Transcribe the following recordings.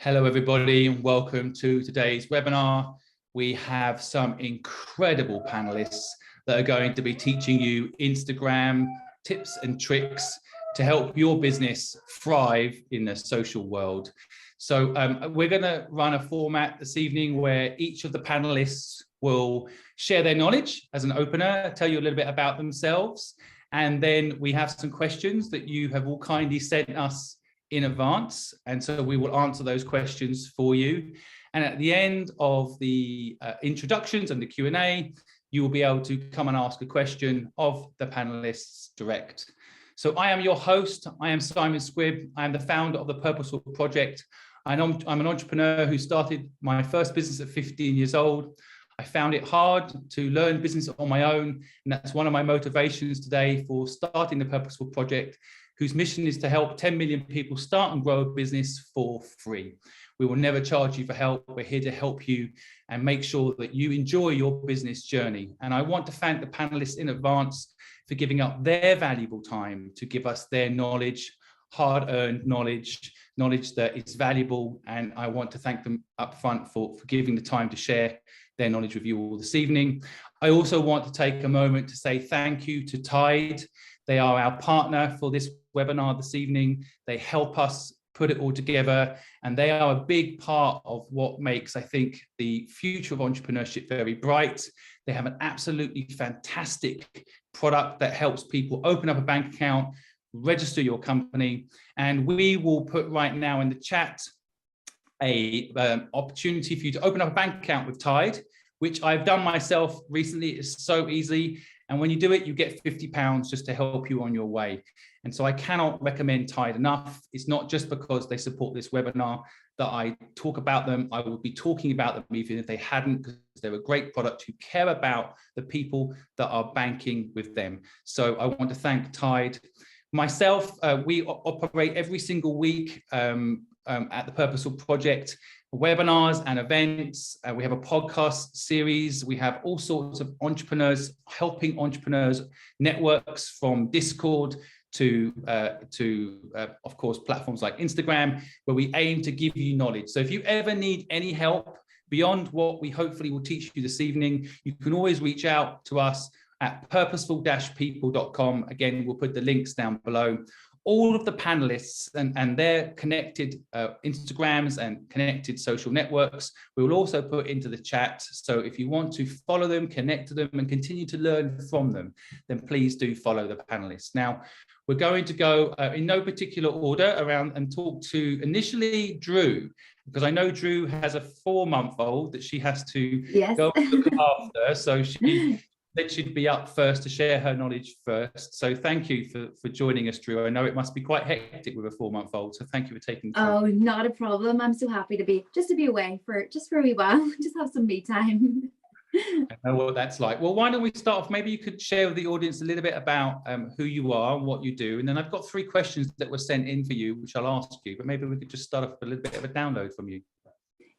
Hello, everybody, and welcome to today's webinar. We have some incredible panelists that are going to be teaching you Instagram tips and tricks to help your business thrive in the social world. So we're going to run a format this evening where each of the panelists will share their knowledge as an opener, tell you a little bit about themselves, and then we have some questions that you have all kindly sent us in advance, and so we will answer those questions for you. And at the end of the introductions and the Q&A, you will be able to come and ask a question of the panelists direct. So I am your host. I am Simon Squibb. I am the founder of the Purposeful Project. I'm an entrepreneur who started my first business at 15 years old. I found it hard to learn business on my own, and that's one of my motivations today for starting the Purposeful Project, whose mission is to help 10 million people start and grow a business for free. We will never charge you for help. We're here to help you and make sure that you enjoy your business journey. And I want to thank the panelists in advance for giving up their valuable time to give us their knowledge, hard-earned knowledge that is valuable. And I want to thank them up front for giving the time to share their knowledge with you all this evening. I also want to take a moment to say thank you to Tide. They are our partner for this webinar this evening. They help us put it all together, and they are a big part of what makes, I think, the future of entrepreneurship very bright. They have an absolutely fantastic product that helps people open up a bank account, register your company, and we will put right now in the chat a opportunity for you to open up a bank account with Tide, which I've done myself recently. It's so easy. And when you do it, you get £50 just to help you on your way. And so I cannot recommend Tide enough. It's not just because they support this webinar that I talk about them. I would be talking about them even if they hadn't, because they're a great product who care about the people that are banking with them. So I want to thank Tide. Myself, we operate every single week at the Purposeful Project, webinars and events. We have a podcast series. We have all sorts of entrepreneurs, helping entrepreneurs networks, from Discord to of course, platforms like Instagram, where we aim to give you knowledge. So if you ever need any help beyond what we hopefully will teach you this evening, you can always reach out to us at purposeful-people.com. Again, we'll put the links down below. All of the panelists and their connected Instagrams and connected social networks, we will also put into the chat. So if you want to follow them, connect to them, and continue to learn from them, then please do follow the panelists. Now, we're going to go in no particular order around and talk to initially Drew, because I know Drew has a 4-month-old that she has to go look after. So that should be up first to share her knowledge first. So thank you for joining us, Drew. I know it must be quite hectic with a 4-month-old, so thank you for taking the time. Oh, not a problem. I'm so happy to be away for a wee while, just have some me time. I know what that's like. Well, why don't we start off? Maybe you could share with the audience a little bit about who you are and what you do, and then I've got 3 questions that were sent in for you, which I'll ask you, but maybe we could just start off with a little bit of a download from you.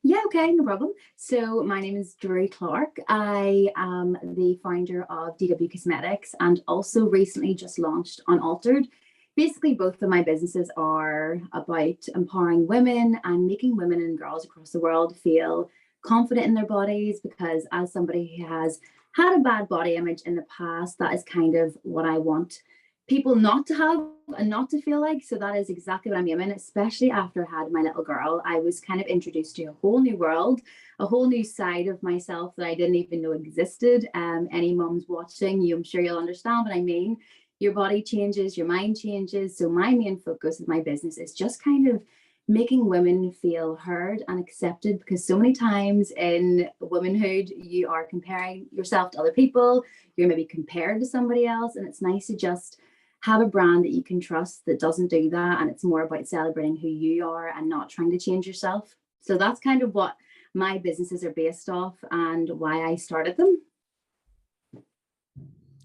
Yeah, okay, no problem. So my name is Clarke. I am the founder of DW Cosmetics and also recently just launched Unaltered. Basically, both of my businesses are about empowering women and making women and girls across the world feel confident in their bodies, because as somebody who has had a bad body image in the past, that is kind of what I want people not to have and not to feel like. So that is exactly what I'm aiming, especially after I had my little girl. I was kind of introduced to a whole new world, a whole new side of myself that I didn't even know existed. Any mums watching, I'm sure you'll understand what I mean. Your body changes, your mind changes. So my main focus of my business is just kind of making women feel heard and accepted, because so many times in womanhood, you are comparing yourself to other people. You're maybe compared to somebody else, and it's nice to just have a brand that you can trust that doesn't do that, and it's more about celebrating who you are and not trying to change yourself. So that's kind of what my businesses are based off and why I started them.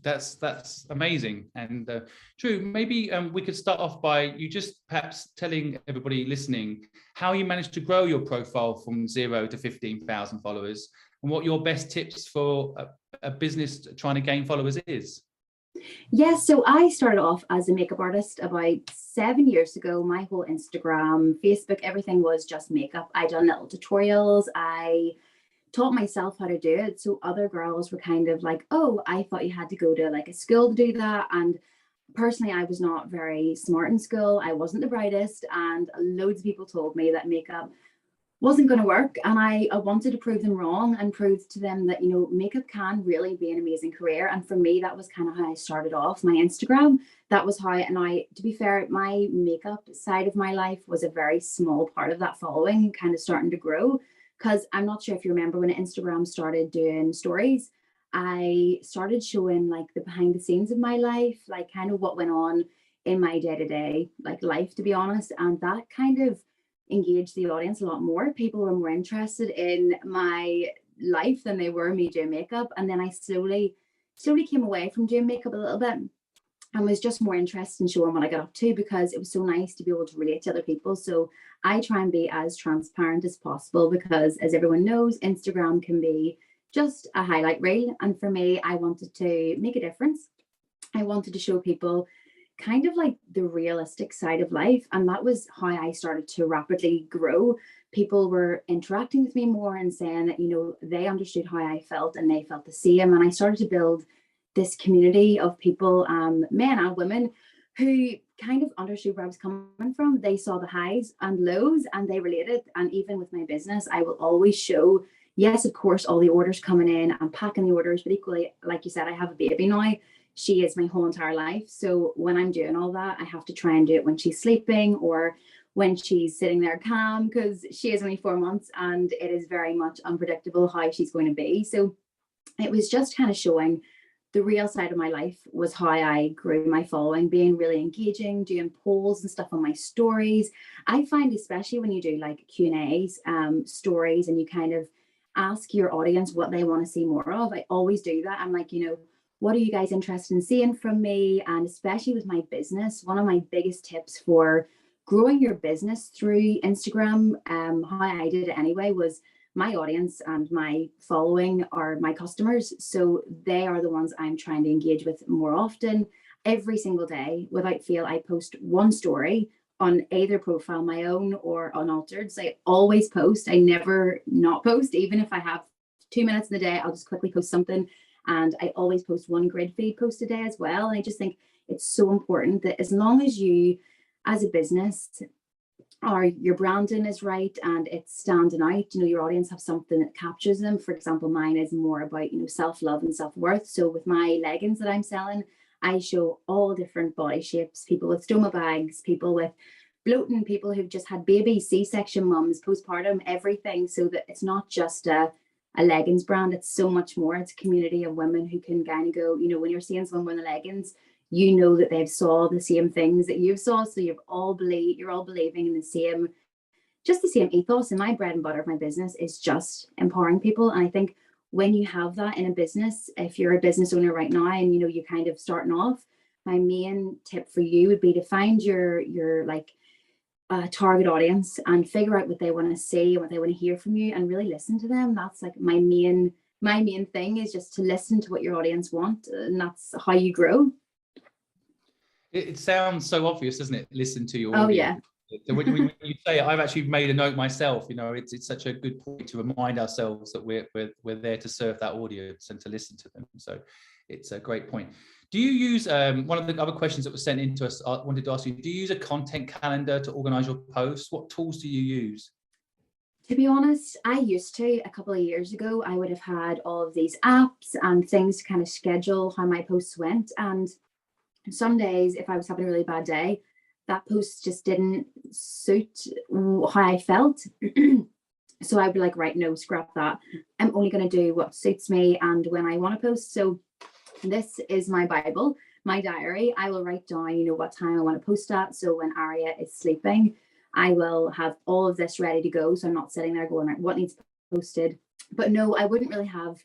That's amazing. And Drew, maybe we could start off by you just perhaps telling everybody listening how you managed to grow your profile from 0 to 15,000 followers, and what your best tips for a business trying to gain followers is. Yes, so I started off as a makeup artist about 7 years ago. My whole Instagram, Facebook, everything was just makeup. I done little tutorials. I taught myself how to do it. So other girls were kind of like, oh, I thought you had to go to like a school to do that. And personally, I was not very smart in school. I wasn't the brightest. And loads of people told me that makeup wasn't going to work. And I wanted to prove them wrong and prove to them that, makeup can really be an amazing career. And for me, that was kind of how I started off my Instagram. That was how, and to be fair, my makeup side of my life was a very small part of that following, kind of starting to grow. Because I'm not sure if you remember when Instagram started doing stories, I started showing like the behind the scenes of my life, like kind of what went on in my day-to-day like life, to be honest. And that kind of engage the audience a lot more. People were more interested in my life than they were me doing makeup. And then I slowly came away from doing makeup a little bit and was just more interested in showing what I got up to, because it was so nice to be able to relate to other people. So I try and be as transparent as possible, because as everyone knows, Instagram can be just a highlight reel. And for me, I wanted to make a difference. I wanted to show people kind of like the realistic side of life. And that was how I started to rapidly grow. People were interacting with me more and saying that, they understood how I felt and they felt the same. And I started to build this community of people, men and women, who kind of understood where I was coming from. They saw the highs and lows and they related. And even with my business, I will always show, yes, of course, all the orders coming in, I'm packing the orders, but equally, like you said, I have a baby now. She is my whole entire life. So when I'm doing all that, I have to try and do it when she's sleeping or when she's sitting there calm, because she is only 4 months and it is very much unpredictable how she's going to be. So it was just kind of showing the real side of my life was how I grew my following, being really engaging, doing polls and stuff on my stories. I find, especially when you do like Q&As, stories, and you kind of ask your audience what they want to see more of. I always do that. I'm like, what are you guys interested in seeing from me? And especially with my business, one of my biggest tips for growing your business through Instagram, how I did it anyway, was my audience and my following are my customers. So they are the ones I'm trying to engage with more often. Every single day, without fail, I post one story on either profile, my own or unaltered. So I always post. I never not post. Even if I have 2 minutes in the day, I'll just quickly post something. And I always post one grid feed post a day as well. And I just think it's so important that as long as you, as a business, or your branding is right and it's standing out, your audience have something that captures them. For example, mine is more about, self-love and self-worth. So with my leggings that I'm selling, I show all different body shapes, people with stoma bags, people with bloating, people who've just had babies, C-section mums, postpartum, everything. So that it's not just a leggings brand, it's so much more. It's a community of women who can kind of go, when you're seeing someone wearing the leggings, that they've saw the same things that you've saw. So you're all believing in the same ethos. And my bread and butter of my business is just empowering people. And I think when you have that in a business, if you're a business owner right now and you're kind of starting off, my main tip for you would be to find your like target audience and figure out what they want to see and what they want to hear from you and really listen to them. That's like my main thing, is just to listen to what your audience want, and that's how you grow. It sounds so obvious, doesn't it? Listen to your audience. Oh yeah. So when you say it, I've actually made a note myself. It's such a good point to remind ourselves that we're there to serve that audience and to listen to them. So it's a great point. Do you use one of the other questions that was sent in to us? I wanted to ask you: do you use a content calendar to organize your posts? What tools do you use? To be honest, I used to. A couple of years ago, I would have had all of these apps and things to kind of schedule how my posts went. And some days, if I was having a really bad day, that post just didn't suit how I felt. So I'd be like, right, no, scrap that. I'm only going to do what suits me and when I want to post. So this is my Bible, my diary. I will write down, what time I want to post at. So when Aria is sleeping, I will have all of this ready to go. So I'm not sitting there going, what needs posted? But no, I wouldn't really have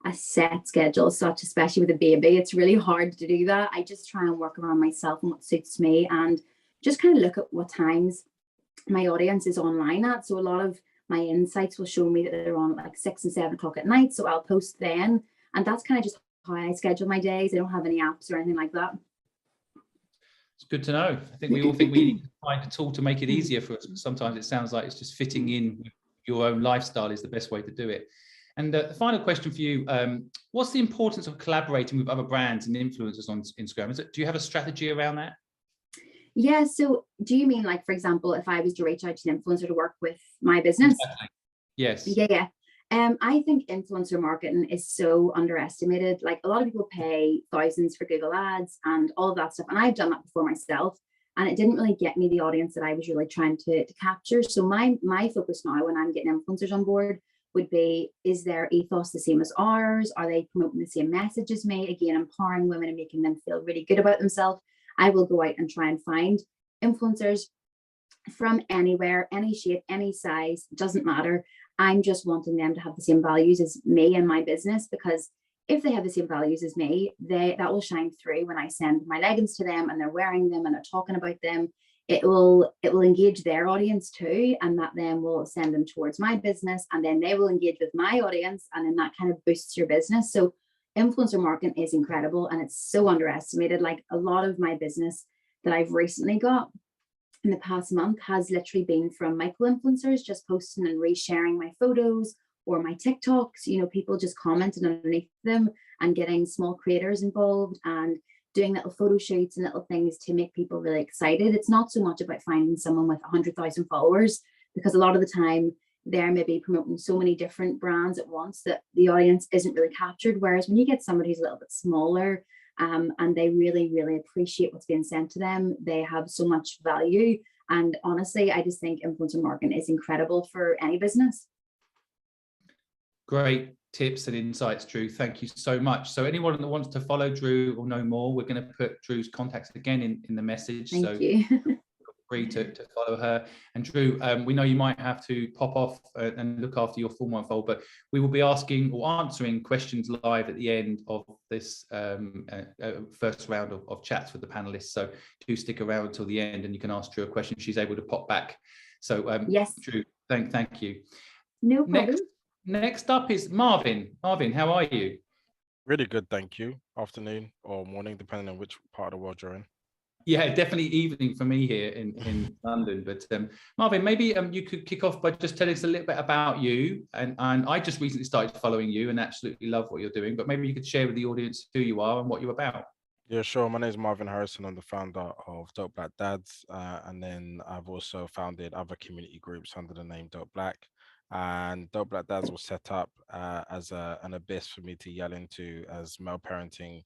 a set schedule as such, especially with a baby. It's really hard to do that. I just try and work around myself and what suits me, and just kind of look at what times my audience is online at. So a lot of my insights will show me that they're on at like 6 and 7 o'clock at night. So I'll post then. And that's kind of just how I schedule my days. I don't have any apps or anything like that. It's good to know. I think we all think we need to find a tool to make it easier for us, but sometimes it sounds like it's just fitting in with your own lifestyle is the best way to do it. And the final question for you, what's the importance of collaborating with other brands and influencers on Instagram? Do you have a strategy around that? Yeah, so do you mean, like, for example, if I was to reach out to an influencer to work with my business? Exactly. Yes. Yeah. I think influencer marketing is so underestimated. Like, a lot of people pay thousands for Google ads and all of that stuff. And I've done that before myself. And it didn't really get me the audience that I was really trying to capture. So my focus now when I'm getting influencers on board would be, is their ethos the same as ours? Are they promoting the same message as me? Again, empowering women and making them feel really good about themselves. I will go out and try and find influencers from anywhere, any shape, any size, doesn't matter. I'm just wanting them to have the same values as me and my business, because if they have the same values as me, that will shine through when I send my leggings to them and they're wearing them and they're talking about them. It will engage their audience too, and that then will send them towards my business, and then they will engage with my audience, and then that kind of boosts your business. So influencer marketing is incredible, and it's so underestimated. Like, a lot of my business that I've recently got in the past month has literally been from micro influencers just posting and resharing my photos or my TikToks, you know, people just commenting underneath them and getting small creators involved and doing little photo shoots and little things to make people really excited. It's not so much about finding someone with 100,000 followers, because a lot of the time they're maybe promoting so many different brands at once that the audience isn't really captured. Whereas when you get somebody who's a little bit smaller, and they really, really appreciate what's being sent to them, they have so much value. And honestly, I just think influencer marketing is incredible for any business. Great tips and insights, Drew. Thank you so much. So anyone that wants to follow Drew or know more, we're going to put Drew's contacts again in the message. Thank you. Free to follow her. And Drew, we know you might have to pop off and look after your Form 1 fold, but we will be asking or answering questions live at the end of this first round of chats with the panelists. So do stick around until the end and you can ask Drew a question. She's able to pop back. So yes, Drew, thank you. No problem. Next up is Marvyn. Marvyn, how are you? Really good, thank you. Afternoon or morning, depending on which part of the world you're in. Yeah, definitely evening for me here in London. But Marvyn, maybe you could kick off by just telling us a little bit about you. And I just recently started following you and absolutely love what you're doing. But maybe you could share with the audience who you are and what you're about. Yeah, sure. My name is Marvyn Harrison. I'm the founder of Dope Black Dads. And then I've also founded other community groups under the name Dope Black. And Dope Black Dads was set up as an abyss for me to yell into, as male parenting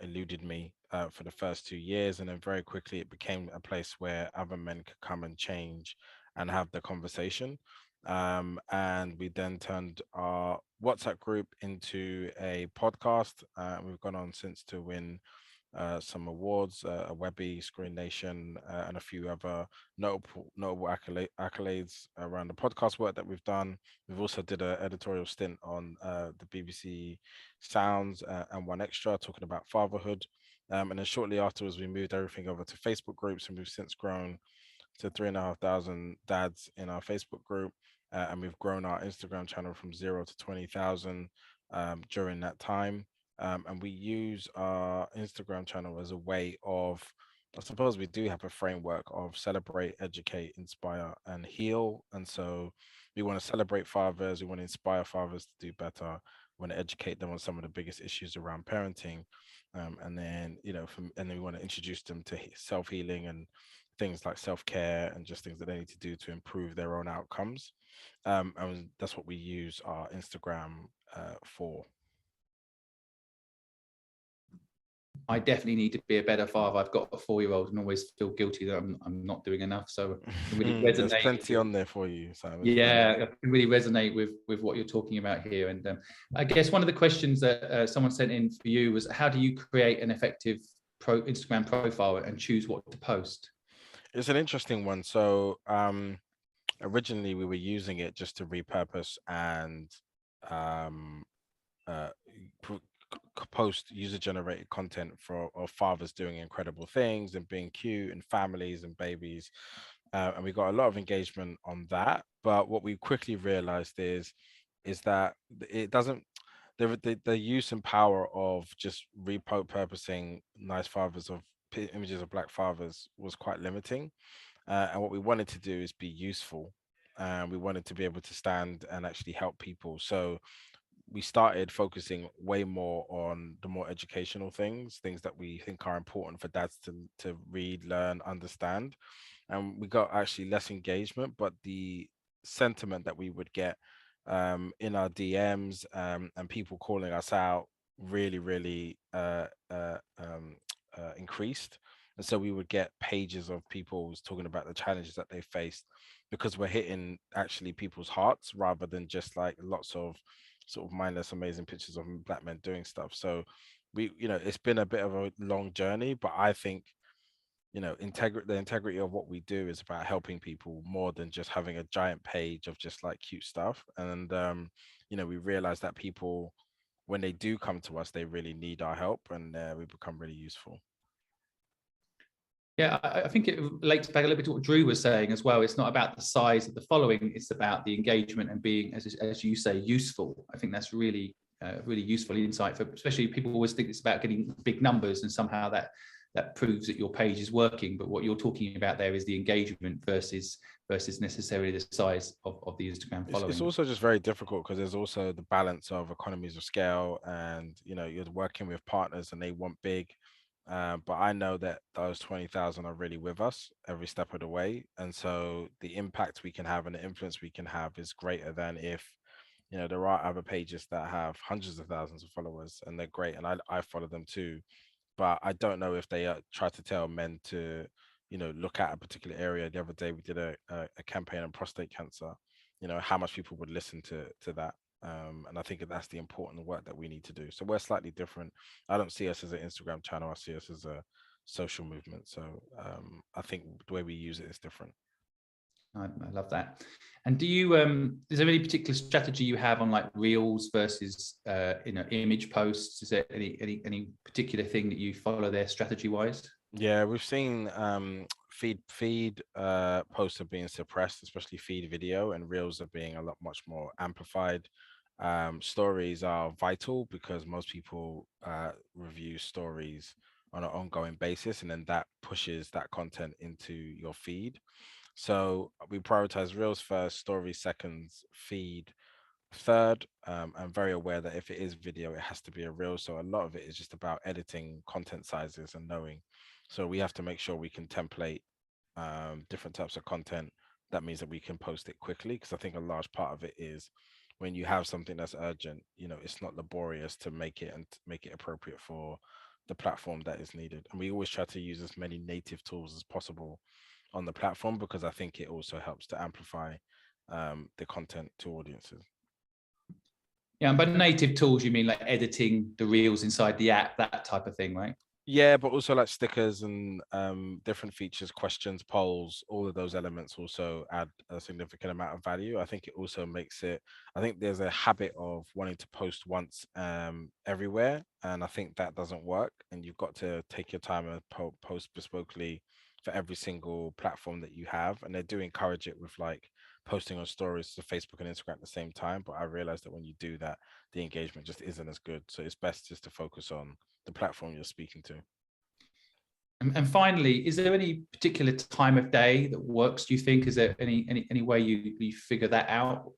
eluded me for the first 2 years. And then very quickly it became a place where other men could come and change and have the conversation. And we then turned our WhatsApp group into a podcast. We've gone on since to win some awards, a Webby, Screen Nation, and a few other notable accolades around the podcast work that we've done. We've also did an editorial stint on the BBC Sounds and One Extra, talking about fatherhood. And then shortly afterwards, we moved everything over to Facebook groups, and we've since grown to 3,500 dads in our Facebook group. And we've grown our Instagram channel from 0 to 20,000 during that time. And we use our Instagram channel as a way of, I suppose we do have a framework of celebrate, educate, inspire, and heal. And so we want to celebrate fathers, we want to inspire fathers to do better, we want to educate them on some of the biggest issues around parenting. And then, and then we want to introduce them to self-healing and things like self-care and just things that they need to do to improve their own outcomes. And that's what we use our Instagram for. I definitely need to be a better father. I've got a 4-year-old and always feel guilty that I'm not doing enough. So I can really resonate. There's plenty on there for you, Simon. Yeah, I can really resonate with what you're talking about here. And I guess one of the questions that someone sent in for you was, how do you create an effective Instagram profile and choose what to post? It's an interesting one. So originally we were using it just to repurpose and post user-generated content of fathers doing incredible things and being cute and families and babies, and we got a lot of engagement on that. But what we quickly realized is that it doesn't, the use and power of just repurposing nice fathers of images of Black fathers was quite limiting. And what we wanted to do is be useful. And we wanted to be able to stand and actually help people. So we started focusing way more on the more educational things that we think are important for dads to read, learn, understand. And we got actually less engagement, but the sentiment that we would get in our DMs, and people calling us out really increased. And so we would get pages of people talking about the challenges that they faced, because we're hitting actually people's hearts rather than just like lots of sort of mindless amazing pictures of Black men doing stuff. So we, it's been a bit of a long journey, but I think, the integrity of what we do is about helping people more than just having a giant page of just like cute stuff. And we realize that people, when they do come to us, they really need our help, and we become really useful. Yeah, I think it relates back a little bit to what Drew was saying as well. It's not about the size of the following, it's about the engagement and being, as you say, useful. I think that's really useful insight, for especially people always think it's about getting big numbers, and somehow that proves that your page is working. But what you're talking about there is the engagement versus necessarily the size of the Instagram following. It's also just very difficult because there's also the balance of economies of scale, and you're working with partners and they want big. But I know that those 20,000 are really with us every step of the way. And so the impact we can have and the influence we can have is greater than if, there are other pages that have hundreds of thousands of followers and they're great. And I follow them too. But I don't know if they try to tell men to, look at a particular area. The other day we did a campaign on prostate cancer, how much people would listen to that. And I think that's the important work that we need to do. So we're slightly different. I don't see us as an Instagram channel. I see us as a social movement. So I think the way we use it is different. I love that. And do you is there any particular strategy you have on like reels versus image posts? Is there any particular thing that you follow there strategy wise? Yeah, we've seen feed posts are being suppressed, especially feed video, and reels are being a lot much more amplified. Stories are vital because most people review stories on an ongoing basis, and then that pushes that content into your feed. So we prioritize reels first, stories seconds, feed third. I'm very aware that if it is video, it has to be a reel. So a lot of it is just about editing content sizes and knowing. So we have to make sure we can template different types of content. That means that we can post it quickly, because I think a large part of it is when you have something that's urgent, it's not laborious to make it and make it appropriate for the platform that is needed. And we always try to use as many native tools as possible on the platform, because I think it also helps to amplify the content to audiences. Yeah, and by native tools, you mean like editing the reels inside the app, that type of thing, right? Yeah, but also like stickers and different features, questions, polls, all of those elements also add a significant amount of value. I think it also makes it, I think there's a habit of wanting to post once everywhere, and I think that doesn't work. And you've got to take your time and post bespokely for every single platform that you have. And they do encourage it with like posting on stories to Facebook and Instagram at the same time. But I realized that when you do that, the engagement just isn't as good. So it's best just to focus on the platform you're speaking to. And finally, is there any particular time of day that works, do you think? Is there any way you figure that out?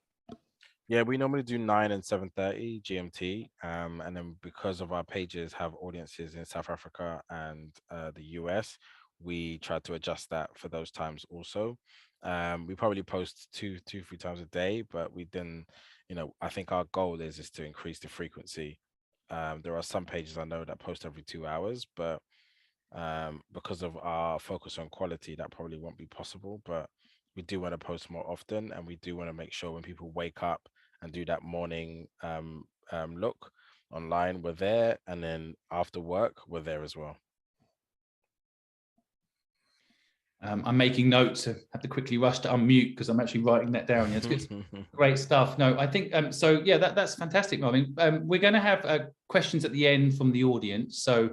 Yeah, we normally do 9 and 7:30 GMT. And then because of our pages have audiences in South Africa and the US, we try to adjust that for those times also. We probably post two, 3 times a day, but we then, I think our goal is to increase the frequency. There are some pages I know that post every 2 hours, but because of our focus on quality, that probably won't be possible. But we do want to post more often, and we do want to make sure when people wake up and do that morning look online, we're there, and then after work, we're there as well. I'm making notes. I have to quickly rush to unmute because I'm actually writing that down. Yeah, it's good. Great stuff. No, I think so. Yeah, that's fantastic, Marvyn. We're going to have questions at the end from the audience. So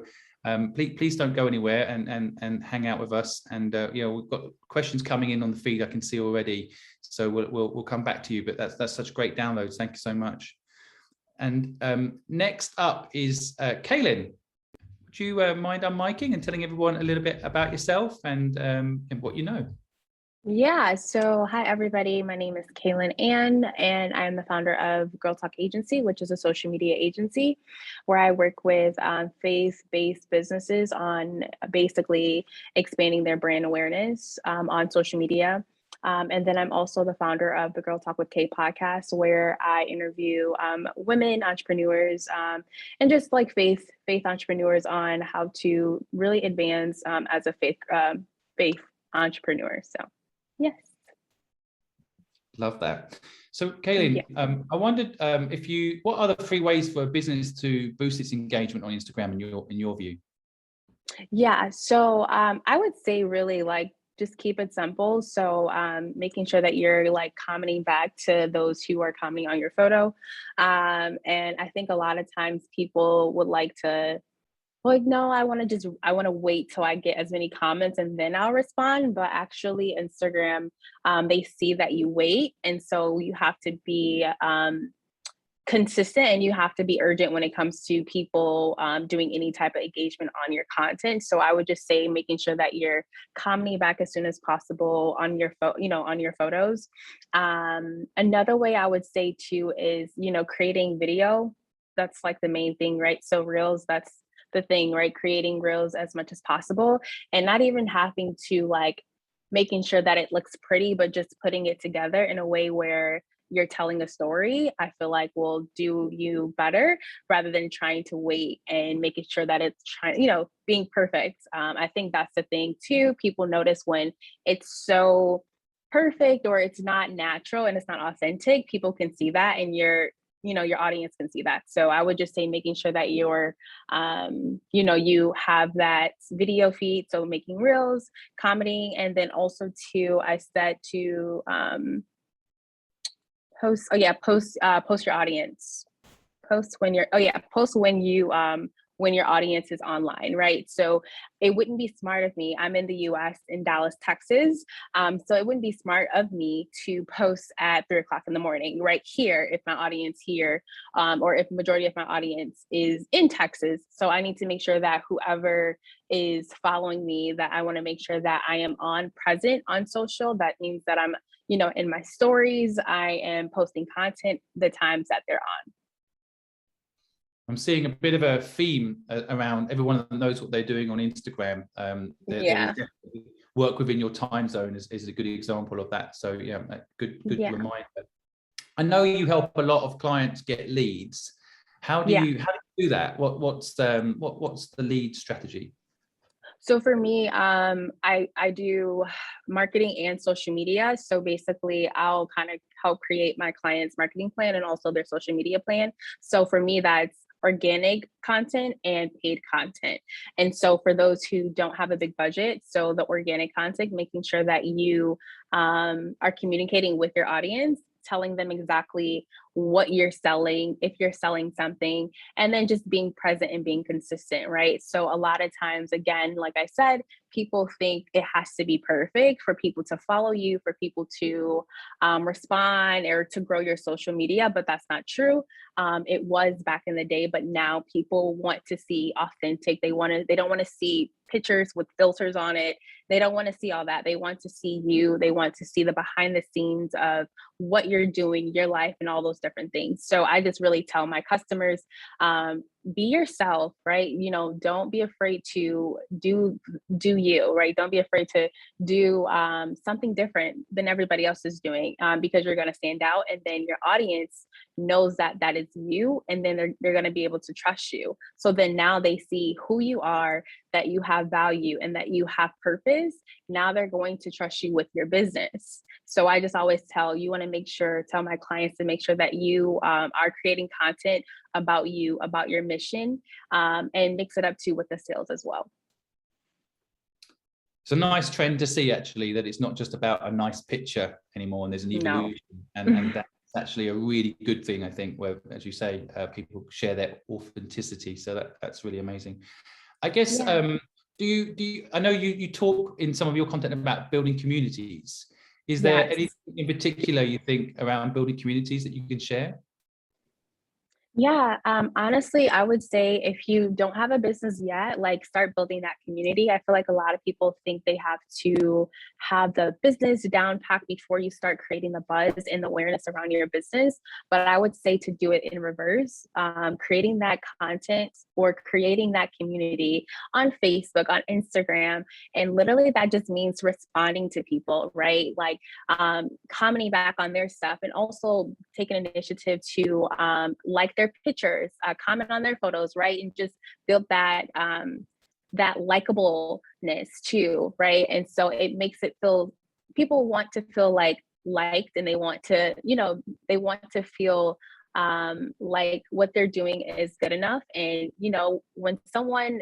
please don't go anywhere and hang out with us. And we've got questions coming in on the feed. I can see already. So we'll come back to you. But that's such great downloads. Thank you so much. And next up is Kaylin. Would you mind unmiking and telling everyone a little bit about yourself and what you know? Yeah, so hi everybody. My name is Kaylin Ann, and I'm the founder of Girl Talk Agency, which is a social media agency where I work with faith-based businesses on basically expanding their brand awareness on social media. And then I'm also the founder of the Girl Talk with Kay podcast, where I interview women entrepreneurs and just like faith entrepreneurs on how to really advance as a faith entrepreneur. So. Yes. Love that. So Kaylin, I wondered what are the 3 ways for a business to boost its engagement on Instagram in your view? Yeah, so I would say really like just keep it simple. So making sure that you're like commenting back to those who are commenting on your photo. And I think a lot of times people would like to like, no, I want to wait till I get as many comments and then I'll respond. But actually Instagram, they see that you wait. And so you have to be consistent and you have to be urgent when it comes to people doing any type of engagement on your content. So I would just say making sure that you're commenting back as soon as possible on your on your photos. Another way I would say too is, creating video. That's like the main thing, right? So reels, that's the thing, right? Creating reels as much as possible and not even having to like making sure that it looks pretty, but just putting it together in a way where you're telling a story, I feel like will do you better rather than trying to wait and making sure that it's being perfect. I think that's the thing too. People notice when it's so perfect or it's not natural and it's not authentic, people can see that and your audience can see that. So I would just say making sure that you're, you have that video feed. So making reels, commenting, and then also too, I said to post your audience. Post when your audience is online, right? So it wouldn't be smart of me. I'm in the US in Dallas, Texas. So it wouldn't be smart of me to post at 3:00 in the morning, right here, if my audience here, or if majority of my audience is in Texas. So I need to make sure that whoever is following me, that I want to make sure that I am present on social. That means that I'm, in my stories, I am posting content the times that they're on. I'm seeing a bit of a theme around everyone that knows what they're doing on Instagram. They work within your time zone is a good example of that. So yeah, good reminder. I know you help a lot of clients get leads. How do you do that? What's the lead strategy? So for me, I do marketing and social media. So basically, I'll kind of help create my clients' marketing plan and also their social media plan. So for me, that's organic content and paid content. And so for those who don't have a big budget, so the organic content, making sure that you are communicating with your audience, telling them exactly what you're selling, if you're selling something, and then just being present and being consistent, right? So a lot of times, again, like I said, people think it has to be perfect for people to follow you, for people to respond or to grow your social media, but that's not true. It was back in the day, but now people want to see authentic. They don't want to see pictures with filters on it. They don't want to see all that. They want to see you. They want to see the behind the scenes of what you're doing, your life, and all those different things. So I just really tell my customers, be yourself, right? Don't be afraid to do you, right? Don't be afraid to do something different than everybody else is doing, because you're going to stand out, and then your audience knows that is you, and then they're going to be able to trust you. So then now they see who you are, that you have value and that you have purpose. Now they're going to trust you with your business. So I just always tell my clients to make sure that you are creating content about you, about your mission, and mix it up too with the sales as well. It's a nice trend to see, actually, that it's not just about a nice picture anymore, and there's an evolution, and that's actually a really good thing, I think, where, as you say, people share their authenticity. So that's really amazing. I guess, do you, I know you talk in some of your content about building communities. Is there anything in particular you think around building communities that you can share? Yeah, honestly, I would say if you don't have a business yet, like start building that community. I feel like a lot of people think they have to have the business down packed before you start creating the buzz and the awareness around your business. But I would say to do it in reverse, creating that content or creating that community on Facebook, on Instagram. And literally that just means responding to people, right? Like commenting back on their stuff and also taking initiative to like their pictures, comment on their photos, right? And just build that that likableness too, right? And so it makes it feel, people want to feel like liked, and they want to, they want to feel like what they're doing is good enough. And when someone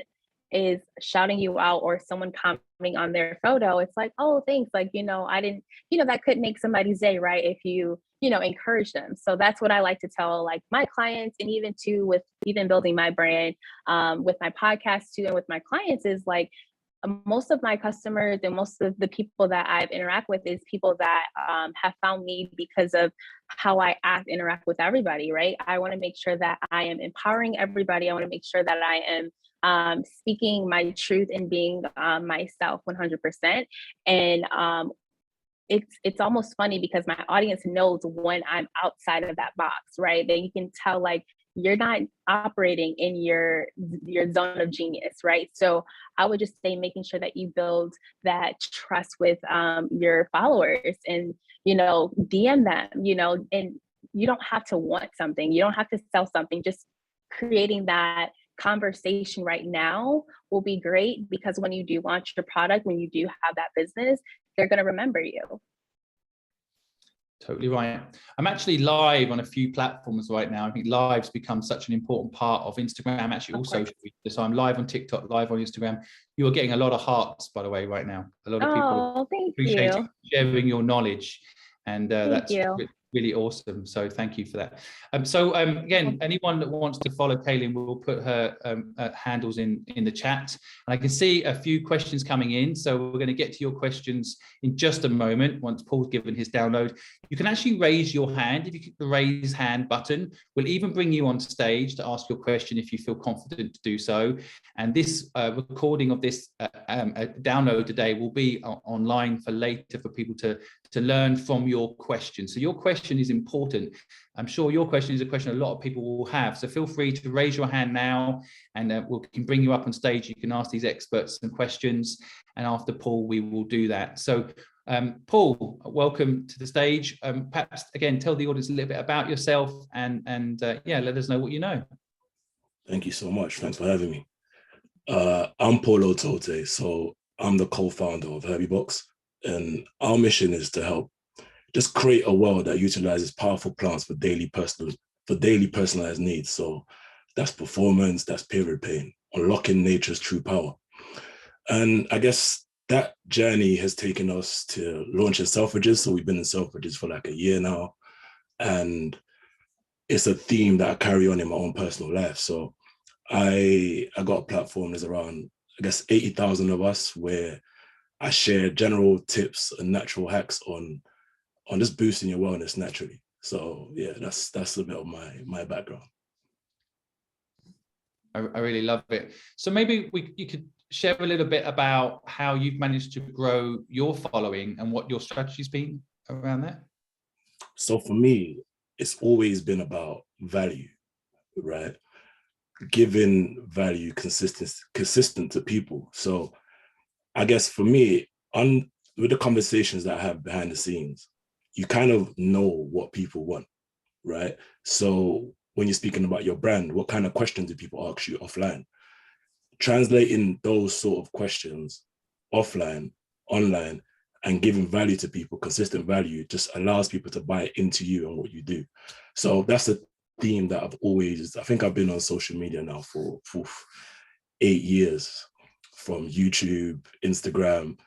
is shouting you out or someone commenting on their photo, it's like, oh, thanks. Like, I didn't, that could make somebody's day, right? If you, encourage them. So that's what I like to tell like my clients, and even too with even building my brand with my podcast too, and with my clients is like, most of my customers and most of the people that I've interact with is people that have found me because of how I interact with everybody, right? I want to make sure that I am empowering everybody. I want to make sure that I am speaking my truth and being myself 100%. And it's almost funny because my audience knows when I'm outside of that box, right? That you can tell like you're not operating in your zone of genius, right? So I would just say making sure that you build that trust with your followers, and DM them, and you don't have to want something, you don't have to sell something. Just creating that conversation right now will be great, because when you do launch your product, when you do have that business, they're going to remember you. Totally right. I'm actually live on a few platforms right now. I think live's become such an important part of Instagram, actually all social media. So I'm live on TikTok, live on Instagram. You are getting a lot of hearts, by the way, right now. A lot of people appreciate you sharing your knowledge. And that's really awesome. So thank you for that. Again, anyone that wants to follow Kaylin, we'll put her handles in the chat. And I can see a few questions coming in. So we're going to get to your questions in just a moment once Paul's given his download. You can actually raise your hand. If you click the raise hand button, we'll even bring you on stage to ask your question if you feel confident to do so. And this recording of this download today will be online for later for people to learn from your question. So your question is important. I'm sure your question is a question a lot of people will have. So feel free to raise your hand now, and we can bring you up on stage. You can ask these experts some questions, and after Paul, we will do that. So Paul, welcome to the stage. Perhaps again, tell the audience a little bit about yourself, and let us know what you know. Thank you so much. Thanks for having me. I'm Paul Otote, so I'm the co-founder of Herby, and our mission is to help just create a world that utilizes powerful plants for daily personalized needs. So that's performance, that's period pain, unlocking nature's true power. And I guess that journey has taken us to launching Selfridges. So we've been in Selfridges for like a year now, and it's a theme that I carry on in my own personal life. So I got a platform, there's around, I guess, 80,000 of us, where I share general tips and natural hacks on just boosting your wellness naturally. So yeah, that's a bit of my background. I really love it. So maybe you could share a little bit about how you've managed to grow your following and what your strategy's been around that. So for me, it's always been about value, right? Giving value consistent to people. So I guess for me, with the conversations that I have behind the scenes, you kind of know what people want, right? So when you're speaking about your brand, what kind of questions do people ask you offline? Translating those sort of questions offline, online, and giving value to people, consistent value, just allows people to buy into you and what you do. So that's a theme that I think I've been on social media now for 8 years, from YouTube, Instagram,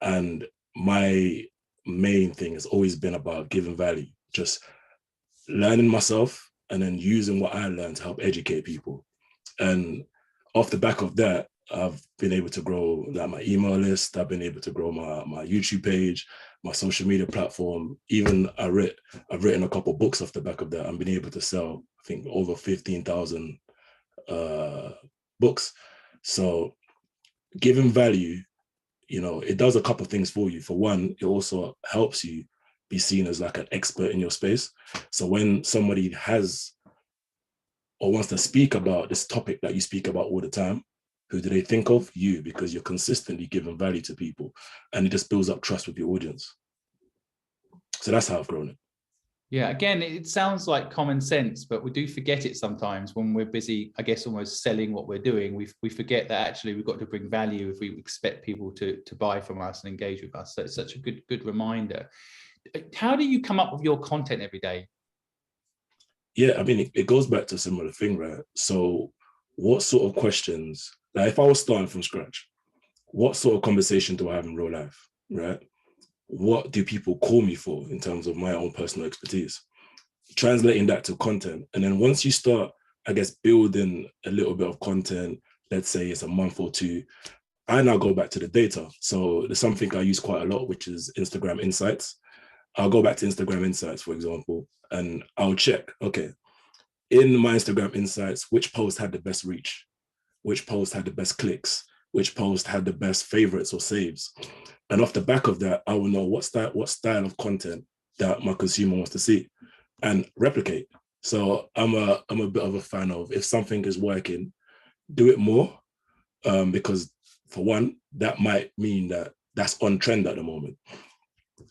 and my main thing has always been about giving value, just learning myself and then using what I learned to help educate people. And off the back of that, I've been able to grow like my email list. I've been able to grow my YouTube page, my social media platform. Even I've written a couple of books off the back of that. I've been able to sell, I think, over 15,000 books. So giving value, you know, it does a couple of things for you. For one, it also helps you be seen as like an expert in your space. So when somebody has or wants to speak about this topic that you speak about all the time, who do they think of? You, because you're consistently giving value to people, and it just builds up trust with your audience. So that's how I've grown it. Yeah, again, it sounds like common sense, but we do forget it sometimes when we're busy, I guess, almost selling what we're doing. We forget that actually we've got to bring value if we expect people to buy from us and engage with us. So it's such a good reminder. How do you come up with your content every day? Yeah, I mean, it goes back to a similar thing, right? So what sort of questions, like if I was starting from scratch, what sort of conversation do I have in real life, right? What do people call me for in terms of my own personal expertise? Translating that to content. And then once you start, I guess, building a little bit of content, let's say it's a month or two, I now go back to the data. So there's something I use quite a lot, which is Instagram Insights. I'll go back to Instagram Insights, for example, and I'll check, okay, in my Instagram Insights, which post had the best reach? Which post had the best clicks? Which post had the best favorites or saves? And off the back of that, I will know what style of content that my consumer wants to see and replicate. So I'm a bit of a fan of, if something is working, do it more, because for one, that might mean that that's on trend at the moment.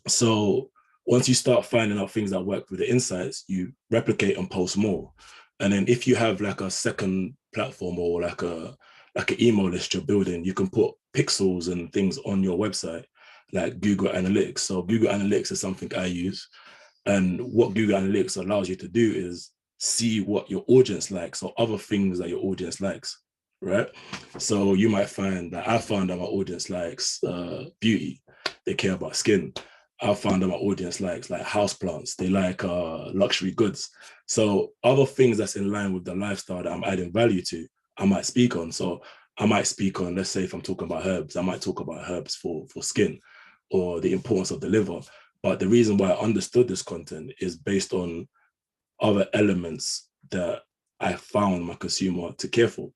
So once you start finding out things that work with the insights, you replicate and post more. And then if you have like a second platform or like an email list you're building, you can put pixels and things on your website, like Google Analytics. So Google Analytics is something I use. And what Google Analytics allows you to do is see what your audience likes or other things that your audience likes, right? So you might find that I found that my audience likes beauty. They care about skin. I found that my audience likes like houseplants. They like luxury goods. So other things that's in line with the lifestyle that I'm adding value to, I might speak on. So I might speak on, let's say if I'm talking about herbs, I might talk about herbs for skin or the importance of the liver. But the reason why I understood this content is based on other elements that I found my consumer to care for.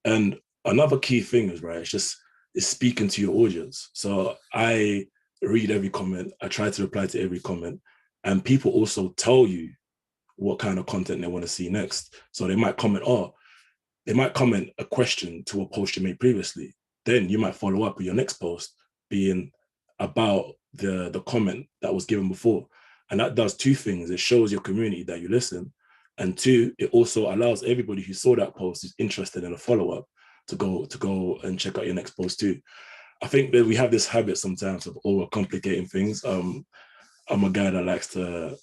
And another key thing is, right, it's speaking to your audience. So I read every comment. I try to reply to every comment. And people also tell you what kind of content they want to see next. So they might comment a question to a post you made previously. Then you might follow up with your next post being about the comment that was given before. And that does two things. It shows your community that you listen. And two, it also allows everybody who saw that post who's interested in a follow-up to go and check out your next post too. I think that we have this habit sometimes of overcomplicating things. I'm a guy that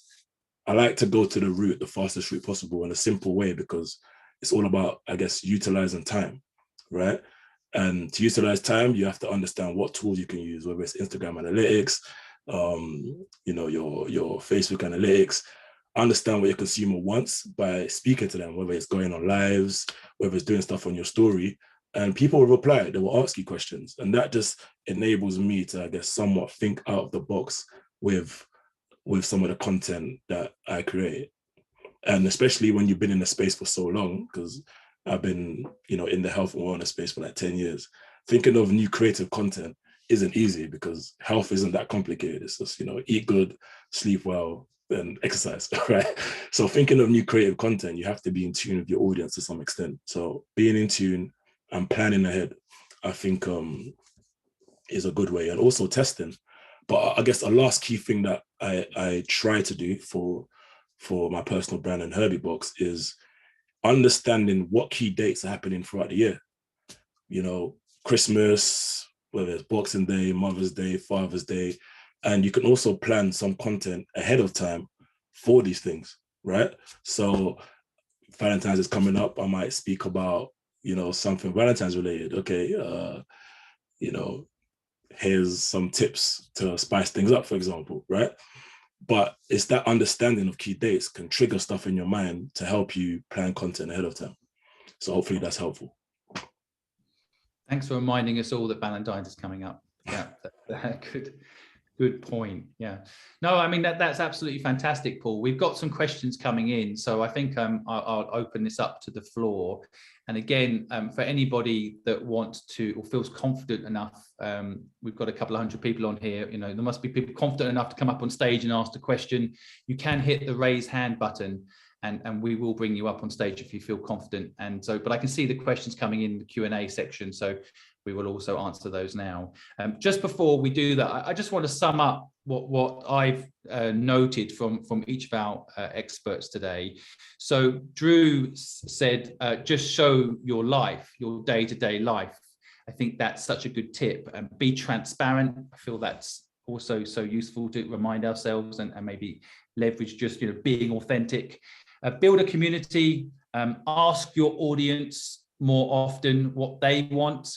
I like to go to the fastest route possible in a simple way, because it's all about, I guess, utilizing time, right? And to utilize time, you have to understand what tools you can use, whether it's Instagram analytics, your Facebook analytics. Understand what your consumer wants by speaking to them, whether it's going on lives, whether it's doing stuff on your story, and people will reply. They will ask you questions, and that just enables me to, I guess, somewhat think out of the box with some of the content that I create. And especially when you've been in the space for so long, because I've been, in the health and wellness space for like 10 years, thinking of new creative content isn't easy, because health isn't that complicated. It's just, eat good, sleep well, and exercise, right? So thinking of new creative content, you have to be in tune with your audience to some extent. So being in tune and planning ahead, I think is a good way. And also testing. But I guess a last key thing that I try to do for my personal brand and Herby Box is understanding what key dates are happening throughout the year. Christmas, whether it's Boxing Day, Mother's Day, Father's Day. And you can also plan some content ahead of time for these things, right? So Valentine's is coming up. I might speak about, something Valentine's related. Okay, here's some tips to spice things up, for example, right? But it's that understanding of key dates can trigger stuff in your mind to help you plan content ahead of time. So hopefully that's helpful. Thanks for reminding us all that Valentine's is coming up. Yeah, good point. Yeah, no, I mean that's absolutely fantastic, Paul. We've got some questions coming in, so I think I'll open this up to the floor. And again, for anybody that wants to or feels confident enough, we've got a couple of hundred people on here. You know, there must be people confident enough to come up on stage and ask a question. You can hit the raise hand button, and we will bring you up on stage if you feel confident. And so, but I can see the questions coming in the Q&A section, so we will also answer those now. Just before we do that, I just want to sum up what I've noted from each of our experts today. So Drew said, just show your life, your day-to-day life. I think that's such a good tip. Be transparent. I feel that's also so useful to remind ourselves and maybe leverage just, you know, being authentic. Build a community. Ask your audience more often what they want.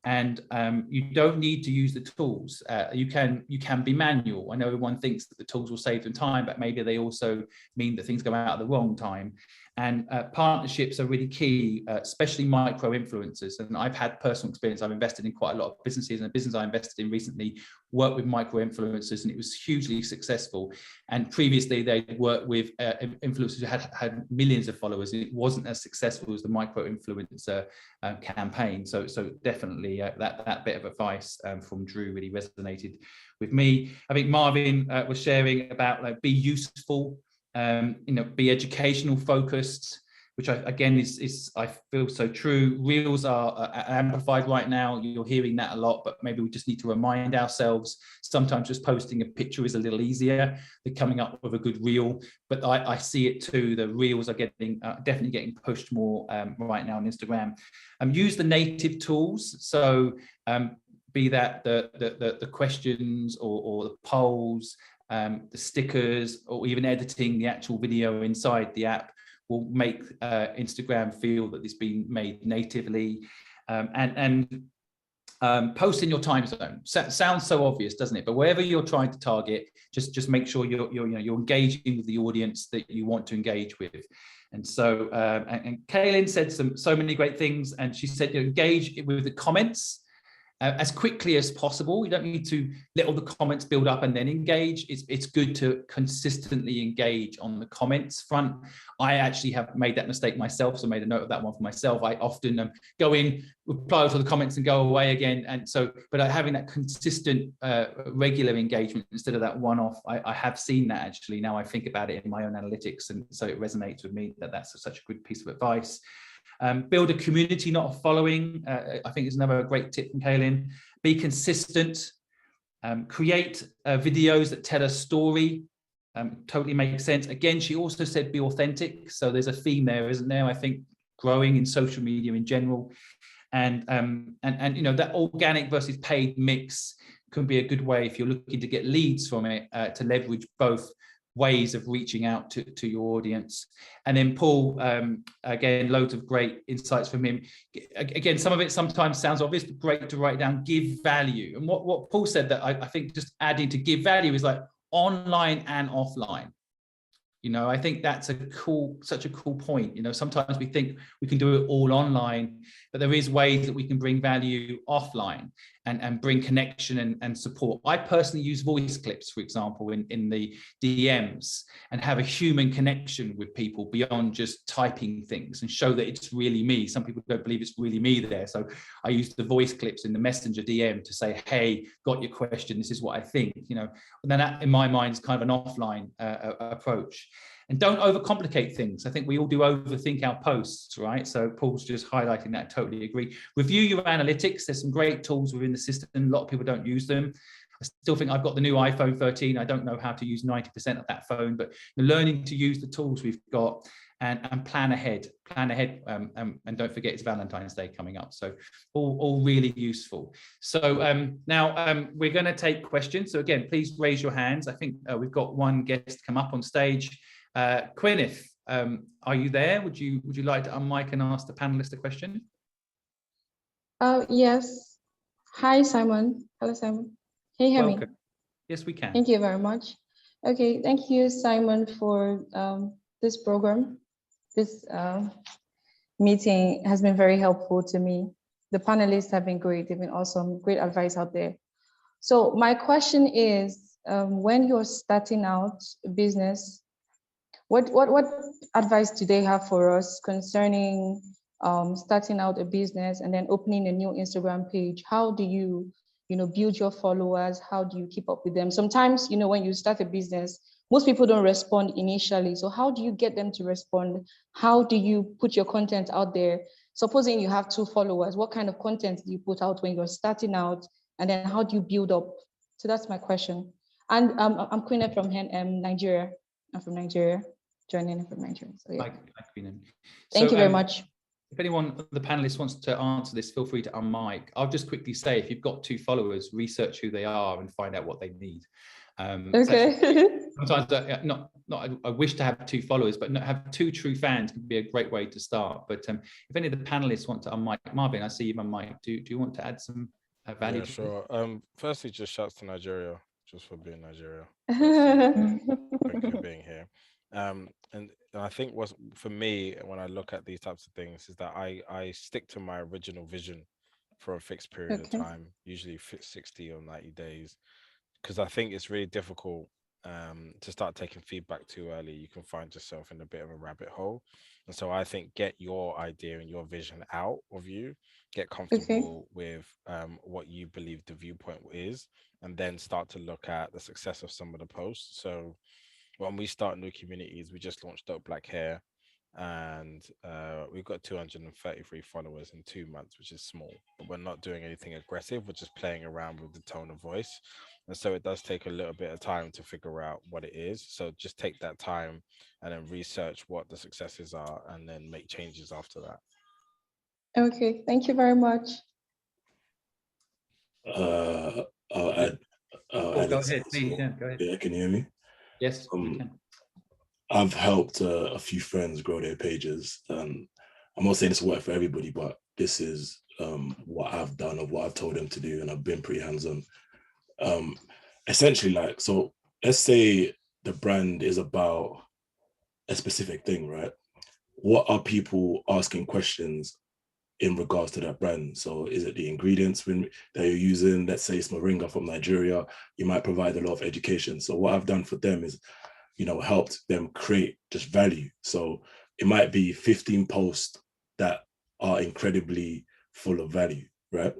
And you don't need to use the tools. You can be manual. I know everyone thinks that the tools will save them time, but maybe they also mean that things go out at the wrong time. And partnerships are really key, especially micro influencers. And I've had personal experience. I've invested in quite a lot of businesses, and a business I invested in recently worked with micro influencers, and it was hugely successful. And previously they'd worked with influencers who had millions of followers, and it wasn't as successful as the micro influencer campaign. So definitely that bit of advice from Drew really resonated with me. I think Marvyn was sharing about like be useful. You know, be educational focused, which again is I feel so true. Reels are amplified right now. You're hearing that a lot, but maybe we just need to remind ourselves. Sometimes just posting a picture is a little easier than coming up with a good reel. But I see it too. The reels are getting definitely getting pushed more right now on Instagram. Use the native tools. So be that the questions or the polls. The stickers, or even editing the actual video inside the app will make Instagram feel that it's been made natively. And post in your time zone. Sounds so obvious, doesn't it? But wherever you're trying to target, just make sure you're engaging with the audience that you want to engage with. And so, and Kaylin said so many great things, and she said engage with the comments. As quickly as possible. You don't need to let all the comments build up and then engage. It's good to consistently engage on the comments front. I actually have made that mistake myself, so I made a note of that one for myself. I often go in, reply to the comments and go away again. And so, but having that consistent, regular engagement instead of that one-off, I have seen that actually. Now I think about it in my own analytics, and so it resonates with me that that's such a good piece of advice. Build a community, not a following. I think is another great tip from Kaylin. Be consistent. Create videos that tell a story. Totally makes sense. Again, she also said be authentic. So there's a theme there, isn't there? I think growing in social media in general, and you know, that organic versus paid mix can be a good way if you're looking to get leads from it to leverage both ways of reaching out to your audience. And then Paul, again, loads of great insights from him. Again, some of it sometimes sounds obvious, but great to write down. Give value. And what Paul said that I think just adding to give value is like online and offline. You know, I think that's such a cool point. You know, sometimes we think we can do it all online, but there is ways that we can bring value offline and bring connection and support. I personally use voice clips, for example, in the DMs, and have a human connection with people beyond just typing things and show that it's really me. Some people don't believe it's really me there. So I use the voice clips in the Messenger DM to say, hey, got your question, this is what I think, you know. And then that, in my mind, is kind of an offline approach. And don't overcomplicate things. I think we all do overthink our posts, right? So Paul's just highlighting that, totally agree. Review your analytics. There's some great tools within the system. A lot of people don't use them. I still think I've got the new iPhone 13. I don't know how to use 90% of that phone, but learning to use the tools we've got and plan ahead, and don't forget it's Valentine's Day coming up. So all really useful. So now we're going to take questions. So again, please raise your hands. I think we've got one guest come up on stage. Gwyneth, are you there? Would you like to unmic and ask the panelist a question? Yes. Hi, Simon. Hello, Simon. Can you hear me? Yes, we can. Thank you very much. Okay, thank you, Simon, for this program. This meeting has been very helpful to me. The panelists have been great. They've been awesome, great advice out there. So my question is, when you're starting out a business, what advice do they have for us concerning starting out a business and then opening a new Instagram page? How do you build your followers? How do you keep up with them? Sometimes, when you start a business, most people don't respond initially. So how do you get them to respond? How do you put your content out there? Supposing you have 2 followers, what kind of content do you put out when you're starting out? And then how do you build up? So that's my question. And I'm Queen from Nigeria. I'm from Nigeria, joining from Nigeria. So yeah. Thank you very much. If anyone of the panelists wants to answer this, feel free to unmic. I'll just quickly say, if you've got 2 followers, research who they are and find out what they need. Okay. Sometimes, I wish to have 2 followers, but have 2 true fans can be a great way to start. But if any of the panelists want to unmic, Marvyn, I see you on mic. Do you want to add some value? Yeah, sure. Firstly, just shouts to Nigeria, just for being Nigeria. Thank you for being here. And I think what's for me when I look at these types of things is that I stick to my original vision for a fixed period of time, usually 60 or 90 days, because I think it's really difficult to start taking feedback too early. You can find yourself in a bit of a rabbit hole. And so I think get your idea and your vision out of you, get comfortable with what you believe the viewpoint is, and then start to look at the success of some of the posts. So when we start new communities, we just launched Dope Black Hair, and we've got 233 followers in 2 months, which is small, but we're not doing anything aggressive. We're just playing around with the tone of voice. And so it does take a little bit of time to figure out what it is. So just take that time and then research what the successes are and then make changes after that. Okay, thank you very much. I'll add. Go ahead, please. Yeah, go ahead. Yeah, can you hear me? Yes, we can. I've helped a few friends grow their pages. I'm not saying this will work for everybody, but this is what I've done or what I've told them to do, and I've been pretty hands-on. Essentially, so let's say the brand is about a specific thing, right? What are people asking questions in regards to that brand? So is it the ingredients that you're using? Let's say it's moringa from Nigeria. You might provide a lot of education. So what I've done for them is, helped them create just value. So it might be 15 posts that are incredibly full of value, right?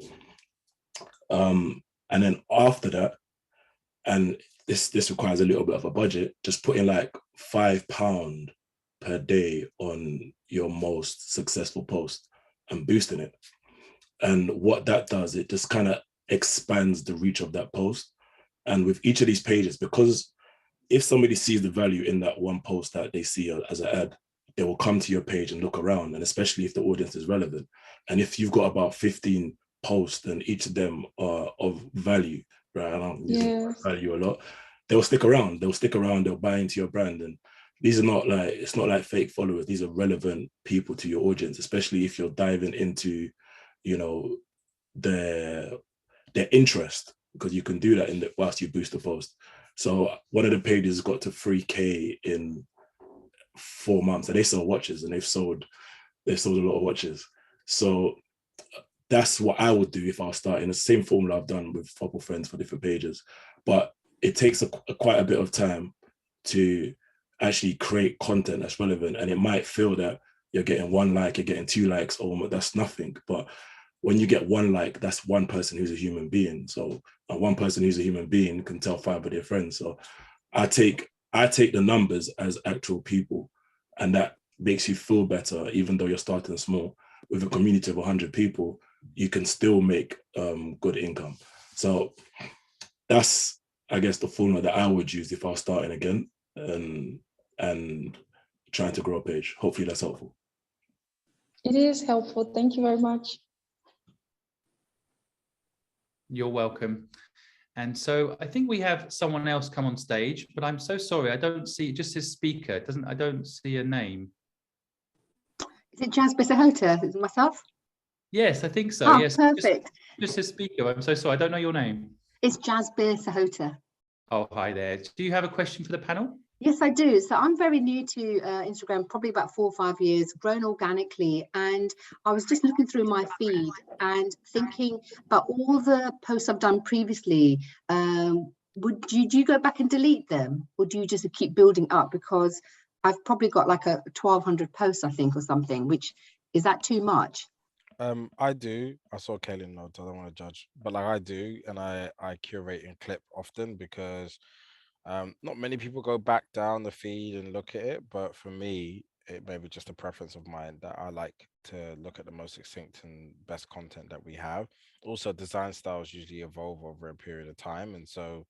And then after that, and this requires a little bit of a budget, just putting like £5 per day on your most successful post and boosting it. And what that does, it just kind of expands the reach of that post. And with each of these pages, because if somebody sees the value in that one post that they see as an ad, they will come to your page and look around, and especially if the audience is relevant. And if you've got about 15 posts and each of them are of value, right? I don't use value a lot. They'll stick around, they'll buy into your brand. And these are it's not like fake followers. These are relevant people to your audience, especially if you're diving into, their interest, because you can do that whilst you boost the post. So one of the pages got to 3K in 4 months, and they sell watches, and they've sold a lot of watches. So that's what I would do if I was starting the same formula I've done with a couple friends for different pages. But it takes quite a bit of time to actually create content that's relevant. And it might feel that you're getting 1 like, you're getting 2 likes, that's nothing. But when you get 1 like, that's one person who's a human being. So one person who's a human being can tell 5 of their friends. So I take the numbers as actual people, and that makes you feel better, even though you're starting small. With a community of 100 people, you can still make good income. So that's, I guess, the formula that I would use if I was starting again and trying to grow a page. Hopefully that's helpful. It is helpful. Thank you very much. You're welcome. And so I think we have someone else come on stage, but I'm so sorry, I don't see, it just says speaker. I don't see a name. Is it Jasper Sahota? Is it myself? Yes, I think so. Oh, yes. perfect. Just says speaker. I'm so sorry, I don't know your name. It's Jasper Sahota. Oh, hi there. Do you have a question for the panel? Yes, I do. So I'm very new to Instagram, probably about 4 or 5 years, grown organically. And I was just looking through my feed and thinking about all the posts I've done previously. Do you go back and delete them, or do you just keep building up? Because I've probably got like a 1,200 posts, I think, or something, which is that too much? I do. I saw Kaylin notes. I don't want to judge, but like I do, and I curate and clip often because not many people go back down the feed and look at it, but for me, it may be just a preference of mine that I like to look at the most succinct and best content that we have. Also, design styles usually evolve over a period of time, and so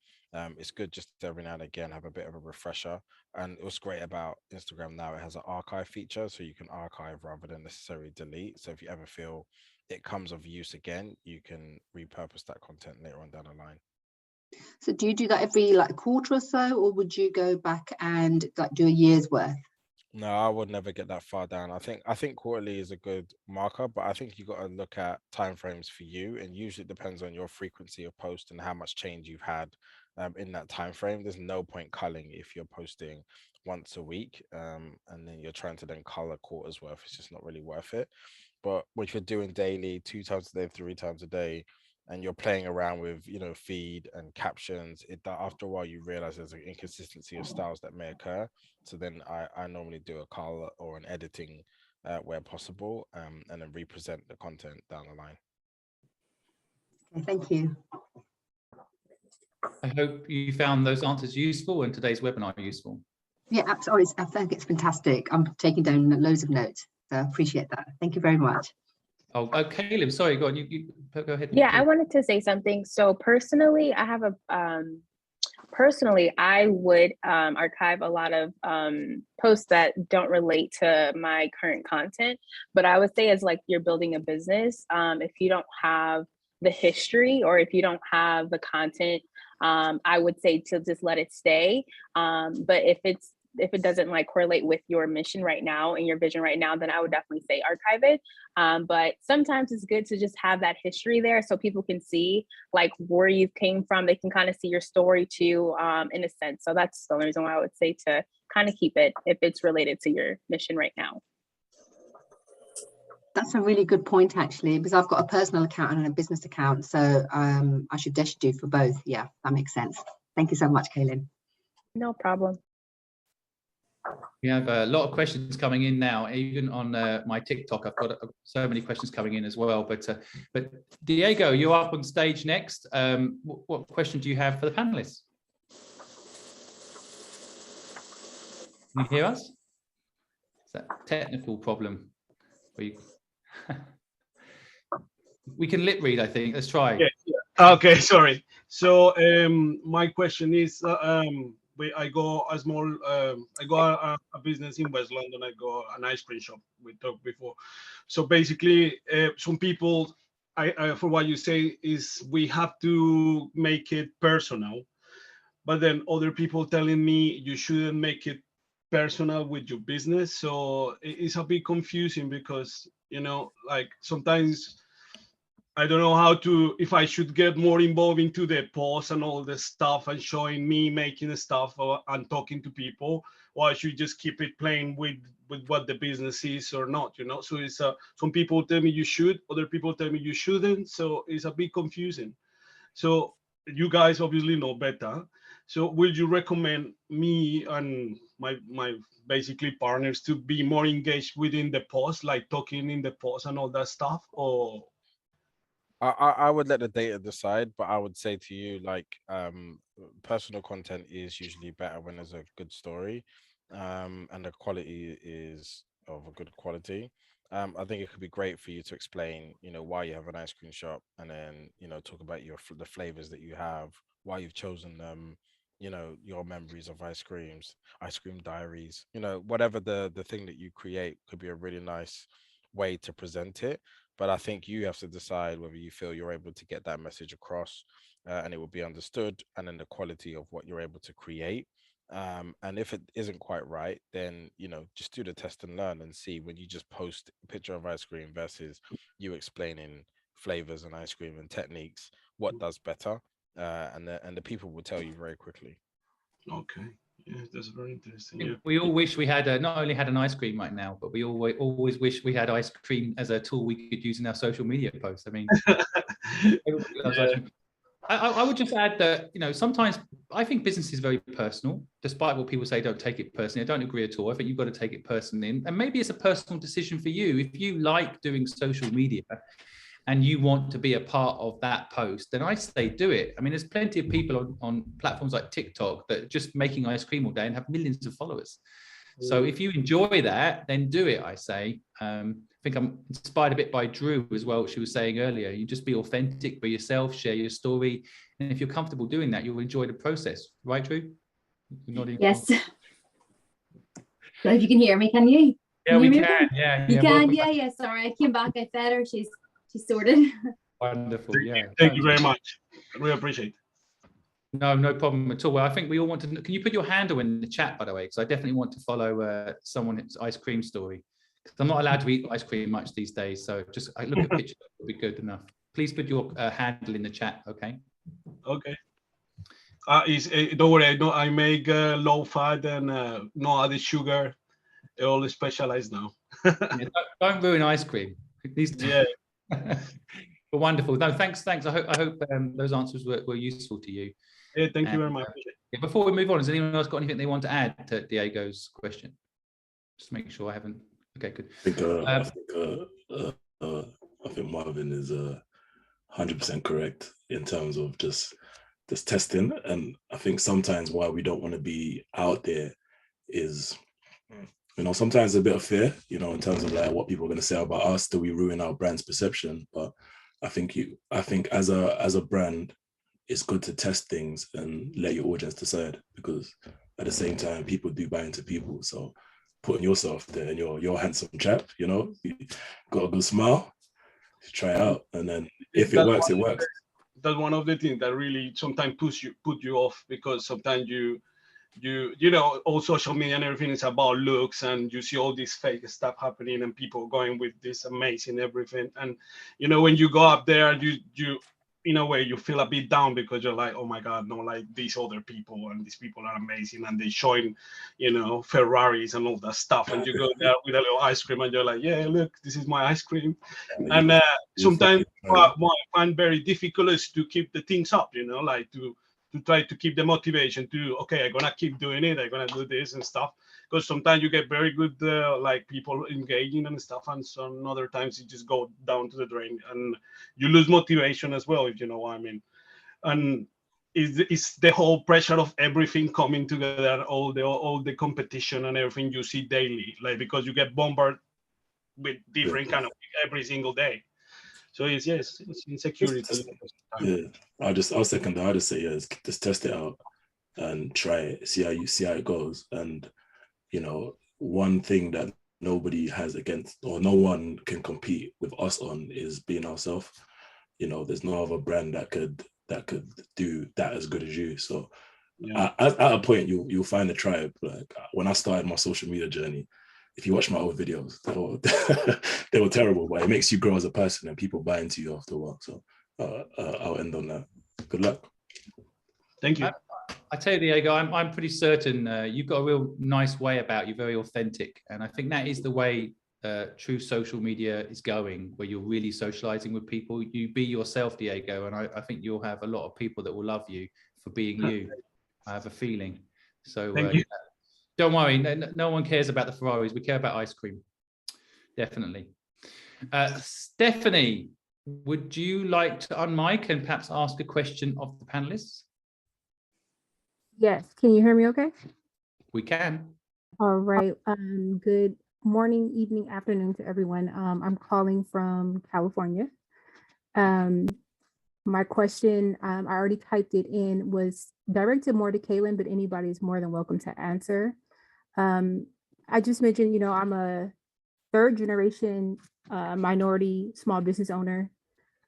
it's good just to every now and again have a bit of a refresher. And what's great about Instagram now, it has an archive feature, so you can archive rather than necessarily delete. So if you ever feel it comes of use again, you can repurpose that content later on down the line. So do you do that every like quarter or so, or would you go back and like do a year's worth? No, I would never get that far down. I think quarterly is a good marker, but I think you got to look at timeframes for you, and usually it depends on your frequency of post and how much change you've had in that time frame. There's no point culling if you're posting once a week, and then you're trying to then cull a quarter's worth. It's just not really worth it. But if you're doing daily, 2 times a day, 3 times a day, and you're playing around with, feed and captions, after a while you realize there's an inconsistency of styles that may occur. So then I normally do a color or an editing where possible, and then represent the content down the line. Okay, thank you. I hope you found those answers useful and today's webinar useful. Yeah, absolutely. I think it's fantastic. I'm taking down loads of notes. So I appreciate that. Thank you very much. Oh, Caleb, sorry, go on. You go ahead. Yeah, I wanted to say something. So personally, I have I would archive a lot of posts that don't relate to my current content. But I would say, as like you're building a business, if you don't have the history or if you don't have the content, I would say to just let it stay. But if it doesn't like correlate with your mission right now and your vision right now, then I would definitely say archive it. But sometimes it's good to just have that history there so people can see like where you came from. They can kind of see your story too, in a sense. So that's the only reason why I would say to kind of keep it if it's related to your mission right now. That's a really good point, actually, because I've got a personal account and a business account. So I should do for both. Yeah, that makes sense. Thank you so much, Kaylin. No problem. We have a lot of questions coming in now, even on my TikTok. I've got so many questions coming in as well. But Diego, you're up on stage next. What question do you have for the panelists? Can you hear us? Is that a technical problem? We can lip read, I think. Let's try. Yeah. Okay, sorry. So my question is, I go a business in West London. I go an ice cream shop. We talked before. So basically, some people, for what you say is we have to make it personal, but then other people telling me you shouldn't make it personal with your business. So it's a bit confusing because like sometimes I don't know if I should get more involved into the posts and all the stuff and showing me making the stuff and talking to people, or I should just keep it playing with what the business is or not, So it's some people tell me you should, other people tell me you shouldn't. So it's a bit confusing. So you guys obviously know better. So would you recommend me and my basically partners to be more engaged within the post, like talking in the post and all that stuff, or? I would let the data decide, but I would say to you, like, personal content is usually better when there's a good story, and the quality is of a good quality. I think it could be great for you to explain, why you have an ice cream shop, and then, talk about the flavors that you have, why you've chosen them, your memories of ice creams, ice cream diaries, whatever the thing that you create could be a really nice way to present it. But I think you have to decide whether you feel you're able to get that message across, and it will be understood, and then the quality of what you're able to create. And if it isn't quite right, then just do the test and learn and see when you just post a picture of ice cream versus you explaining flavors and ice cream and techniques, what does better, and the people will tell you very quickly. Okay, Yeah, that's very interesting. Yeah. We all wish we had not only had an ice cream right now, but we always wish we had ice cream as a tool we could use in our social media posts. I mean, everybody loves ice cream. I would just add that, you know, sometimes I think business is very personal, despite what people say, don't take it personally. I don't agree at all. I think you've got to take it personally. And maybe it's a personal decision for you. If you like doing social media and you want to be a part of that post, then I say do it. I mean, there's plenty of people on platforms like TikTok that are just making ice cream all day and have millions of followers. So if you enjoy that, then do it, I say. I think I'm inspired a bit by Drew as well, what she was saying earlier. You just be authentic, be yourself, share your story. And if you're comfortable doing that, you'll enjoy the process. Right, Drew? Yes. So if you can hear me, can you? Yeah, we can. Yeah, you can. Welcome Yeah, back. yeah. Sorry, I came back. I fed her. She's sorted. Wonderful. Yeah. Thank you very much. I really appreciate it. No problem at all. Well, I think we all want to. Can you put your handle in the chat, by the way? Because I definitely want to follow someone's ice cream story. Because I'm not allowed to eat ice cream much these days. So just I look at pictures will be good enough. Please put your handle in the chat. Okay. Okay. Don't worry. I make low fat and no added sugar. I all specialized now. Yeah, don't ruin ice cream. Yeah. But wonderful. No, thanks. I hope those answers were useful to you. Yeah, thank you very much. Yeah, before we move on, has anyone else got anything they want to add to Diego's question? Just make sure I haven't. Okay, good. I think Marvyn is 100% correct in terms of just testing. And I think sometimes why we don't want to be out there is, you know, sometimes a bit of fear, you know, in terms of like what people are going to say about us. Do we ruin our brand's perception? But I think as a brand, it's good to test things and let your audience decide, because at the same time, people do buy into people. So putting yourself there and you're a handsome chap, you know, you got a good smile, try it out. And then if it works, it works. That's one of the things that really sometimes put you off, because sometimes you know, all social media and everything is about looks, and you see all this fake stuff happening and people going with this amazing everything. And, you know, when you go up there, you in a way you feel a bit down, because you're like, oh my God, no, like these other people, and these people are amazing, and they showing, you know, Ferraris and all that stuff. And you go there with a little ice cream and you're like, yeah, look, this is my ice cream. And sometimes what I find very difficult is to keep the things up, you know, like to try to keep the motivation to, okay, I'm gonna keep doing it, I'm gonna do this and stuff, because sometimes you get very good like people engaging and stuff, and some other times you just go down to the drain and you lose motivation as well, if you know what I mean. And it's the whole pressure of everything coming together, all the competition and everything you see daily, like, because you get bombarded with different kind of every single day. So it's insecurity. Yeah, I'll second that. I'll just say, yeah, just test it out and try it, see how it goes. And, you know, one thing that nobody has against, or no one can compete with us on, is being ourselves. You know, there's no other brand that could do that as good as you. So yeah. At a point you'll find a tribe. Like when I started my social media journey, if you watch my old videos, they were terrible, but it makes you grow as a person and people buy into you after a while. So I'll end on that. Good luck. Thank you. I tell you, Diego, I'm pretty certain you've got a real nice way about you, very authentic. And I think that is the way true social media is going, where you're really socializing with people. You be yourself, Diego, and I think you'll have a lot of people that will love you for being you. I have a feeling. So thank you. Don't worry, no one cares about the Ferraris. We care about ice cream. Definitely. Stephanie, would you like to unmic and perhaps ask a question of the panelists? Yes, can you hear me okay? We can. All right, good morning, evening, afternoon to everyone. I'm calling from California. My question, I already typed it in, was directed more to Kaylin, but anybody is more than welcome to answer. I just mentioned, you know, I'm a third generation minority small business owner.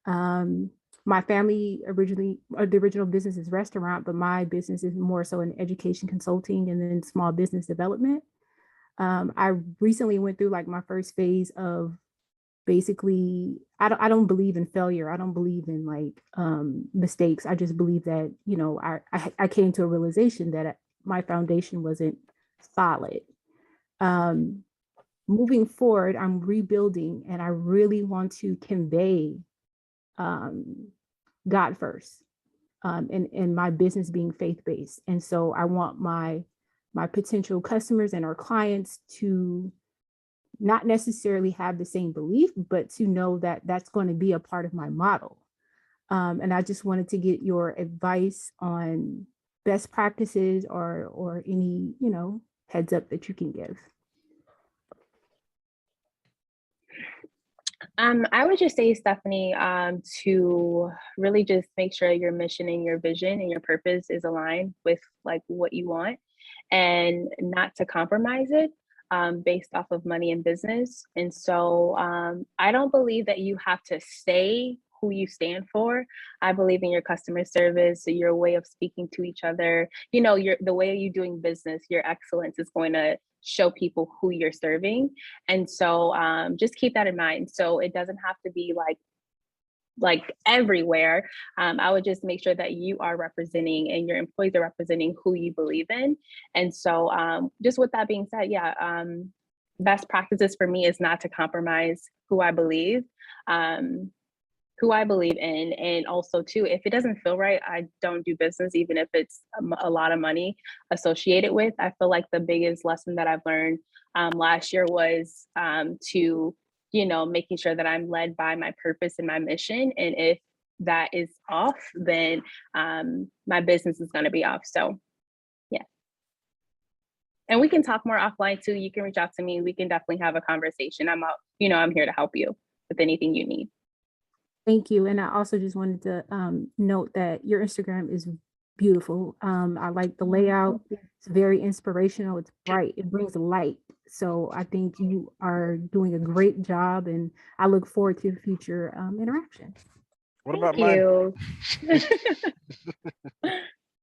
My family the original business is restaurant, but my business is more so in education consulting and then small business development. I recently went through like my first phase of basically, I don't believe in failure. I don't believe in like mistakes. I just believe that, you know, I came to a realization that my foundation wasn't solid. Moving forward, I'm rebuilding, and I really want to convey God first, and my business being faith-based. And so I want my potential customers and our clients to not necessarily have the same belief, but to know that that's going to be a part of my model. And I just wanted to get your advice on best practices or any, heads up that you can give. I would just say, Stephanie, to really just make sure your mission and your vision and your purpose is aligned with like what you want, and not to compromise it based off of money and business. And so I don't believe that you have to say who you stand for. I believe in your customer service, your way of speaking to each other, the way you doing business, your excellence is going to show people who you're serving. And so just keep that in mind. So it doesn't have to be like everywhere. I would just make sure that you are representing and your employees are representing who you believe in. And so just with that being said, best practices for me is not to compromise who I believe in. And also too, if it doesn't feel right, I don't do business, even if it's a lot of money associated with. I feel like the biggest lesson that I've learned last year was to, making sure that I'm led by my purpose and my mission. And if that is off, then my business is going to be off. So yeah. And we can talk more offline too. You can reach out to me. We can definitely have a conversation. I'm here to help you with anything you need. Thank you. And I also just wanted to note that your Instagram is beautiful. I like the layout. It's very inspirational. It's bright. It brings light. So I think you are doing a great job, and I look forward to future interaction. What about mine?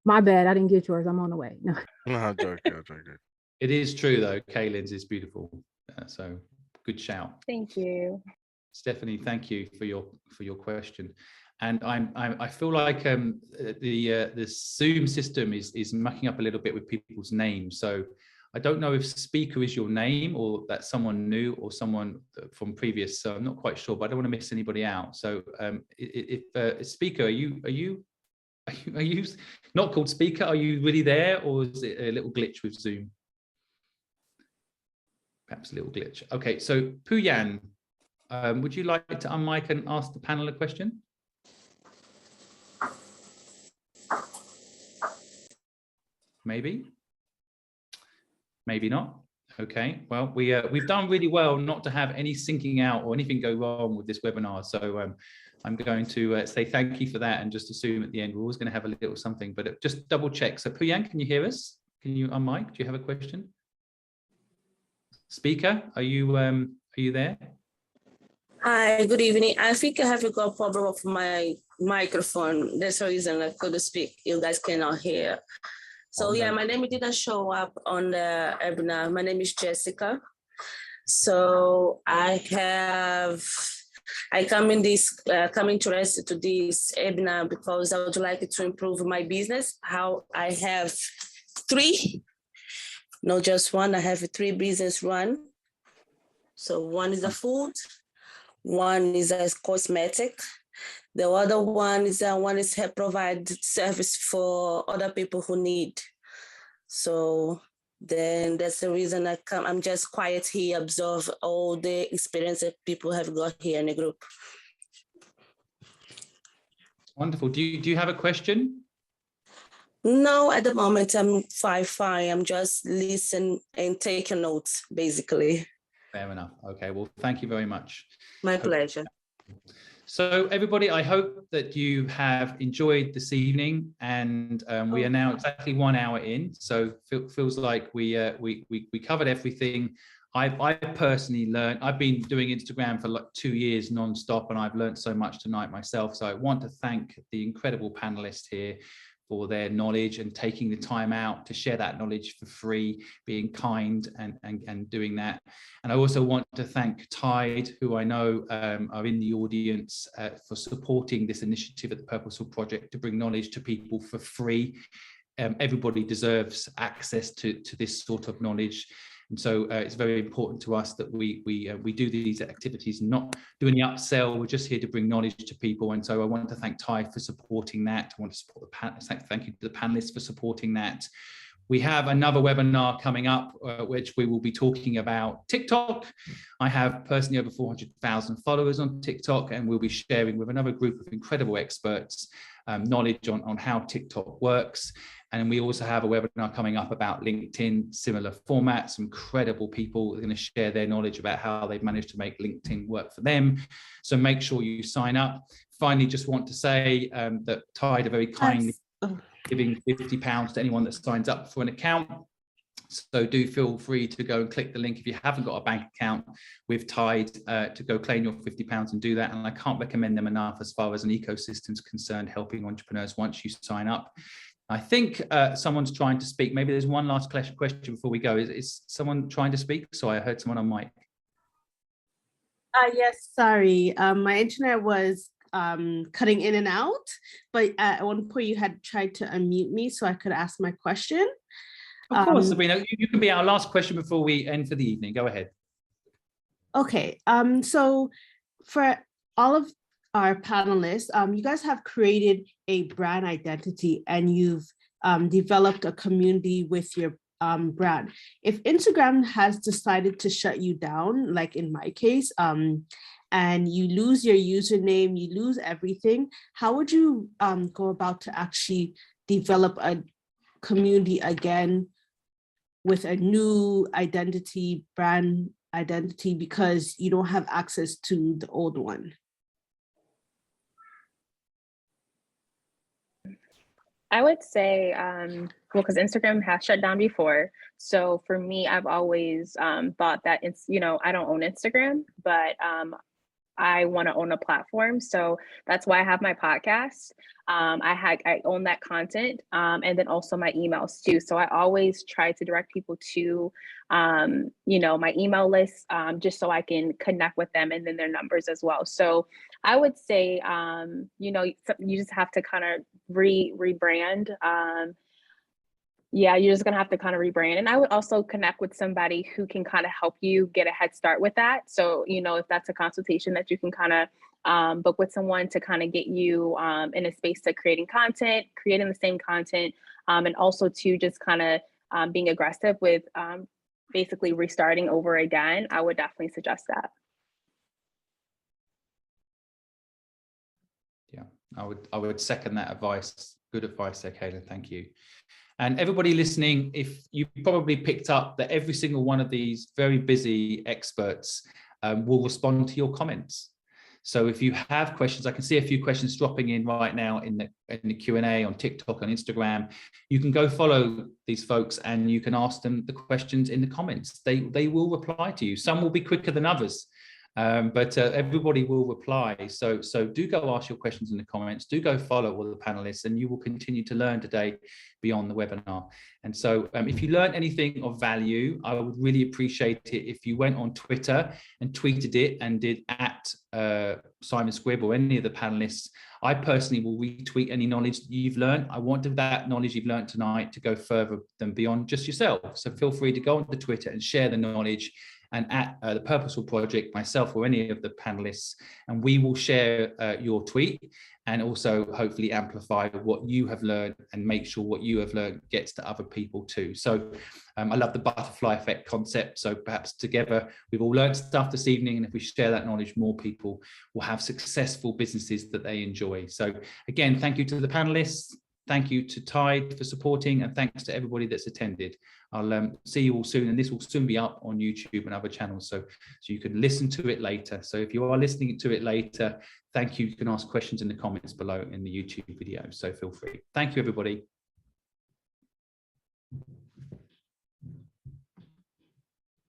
My bad. I didn't get yours. I'm on the way. No. I'm joking. It is true though. Kaylin's is beautiful. So good shout. Thank you. Stephanie, thank you for your question. And I feel like the Zoom system is mucking up a little bit with people's names. So I don't know if speaker is your name or that's someone new or someone from previous. So I'm not quite sure, but I don't want to miss anybody out. So if speaker, are you not called speaker? Are you really there, or is it a little glitch with Zoom? Perhaps a little glitch. Okay, so Puyan, would you like to unmic and ask the panel a question? Maybe not. Okay, well, we've done really well not to have any syncing out or anything go wrong with this webinar. So I'm going to say thank you for that, and just assume at the end we're always going to have a little something, but just double check. So Puyan, can you hear us? Can you unmic? Do you have a question? Speaker, are you there? Hi, good evening. I think I have a problem with my microphone. That's the reason I couldn't speak. You guys cannot hear. So yeah, my name didn't show up on the webinar. My name is Jessica. So I come interested to this webinar because I would like to improve my business. How I have three, not just one. I have three business run. So one is a food, one is a cosmetic. The other one is provide service for other people who need. So then that's the reason I come. I'm just quiet here, observe all the experience that people have got here in the group. Wonderful. Do you have a question? No, at the moment I'm fine. I'm just listening and taking notes, basically. Fair enough. Okay, well, thank you very much. My pleasure. So everybody, I hope that you have enjoyed this evening, and we are now exactly 1 hour in. So feels like we covered everything. I personally learned, I've been doing Instagram for like 2 years non-stop, and I've learned so much tonight myself. So I want to thank the incredible panelists here for their knowledge and taking the time out to share that knowledge for free, being kind and doing that. And I also want to thank Tide, who I know are in the audience, for supporting this initiative at the Purposeful Project to bring knowledge to people for free. everybody deserves access to this sort of knowledge. And so it's very important to us that we do these activities and not do any upsell. We're just here to bring knowledge to people. And so I want to thank Ty for supporting that. I want to support the thank you to the panelists for supporting that. We have another webinar coming up, which we will be talking about TikTok. I have personally over 400,000 followers on TikTok, and we'll be sharing with another group of incredible experts knowledge on how TikTok works. And we also have a webinar coming up about LinkedIn, similar format. Some incredible people are going to share their knowledge about how they've managed to make LinkedIn work for them. So make sure you sign up. Finally, just want to say that Tide are very kindly giving £50 to anyone that signs up for an account. So do feel free to go and click the link if you haven't got a bank account with Tide to go claim your £50 and do that. And I can't recommend them enough as far as an ecosystem is concerned, helping entrepreneurs once you sign up. I think someone's trying to speak. Maybe there's one last question before we go. Is someone trying to speak? So I heard someone on mic. Yes, sorry. My internet was cutting in and out, but at one point you had tried to unmute me so I could ask my question. Of course, Sabrina, you can be our last question before we end for the evening. Go ahead. Okay, so for all of our panelists, you guys have created a brand identity and you've developed a community with your brand. If Instagram has decided to shut you down, like in my case, and you lose your username, you lose everything, how would you go about to actually develop a community again with a new identity, brand identity, because you don't have access to the old one? I would say, well, because Instagram has shut down before. So for me, I've always thought that it's, I don't own Instagram, but I want to own a platform. So that's why I have my podcast. I own that content, and then also my emails too. So I always try to direct people to, my email list, just so I can connect with them, and then their numbers as well. So I would say, you just have to kind of rebrand. Yeah, you're just gonna have to kind of rebrand. And I would also connect with somebody who can kind of help you get a head start with that. So, if that's a consultation that you can kind of book with someone to kind of get you in a space to creating the same content, and also to just kind of being aggressive with basically restarting over again, I would definitely suggest that. Yeah, I would second that advice. Good advice there, Kayla. Thank you. And everybody listening, if you probably picked up that every single one of these very busy experts will respond to your comments. So if you have questions, I can see a few questions dropping in right now in the Q&A on TikTok and Instagram. You can go follow these folks and you can ask them the questions in the comments. They will reply to you. Some will be quicker than others. But everybody will reply. So do go ask your questions in the comments. Do go follow all the panelists, and you will continue to learn today beyond the webinar. And so if you learned anything of value, I would really appreciate it if you went on Twitter and tweeted it and did @ Simon Squibb or any of the panelists. I personally will retweet any knowledge that you've learned. I want that knowledge you've learned tonight to go further than beyond just yourself. So feel free to go onto Twitter and share the knowledge, and at the Purposeful Project, myself or any of the panelists, and we will share your tweet and also hopefully amplify what you have learned and make sure what you have learned gets to other people too. So I love the butterfly effect concept. So perhaps together we've all learned stuff this evening, and if we share that knowledge, more people will have successful businesses that they enjoy. So again, thank you to the panelists. Thank you to Tide for supporting, and thanks to everybody that's attended. I'll see you all soon, and this will soon be up on YouTube and other channels, so you can listen to it later. So if you are listening to it later, thank you. You can ask questions in the comments below in the YouTube video, so feel free. Thank you, everybody.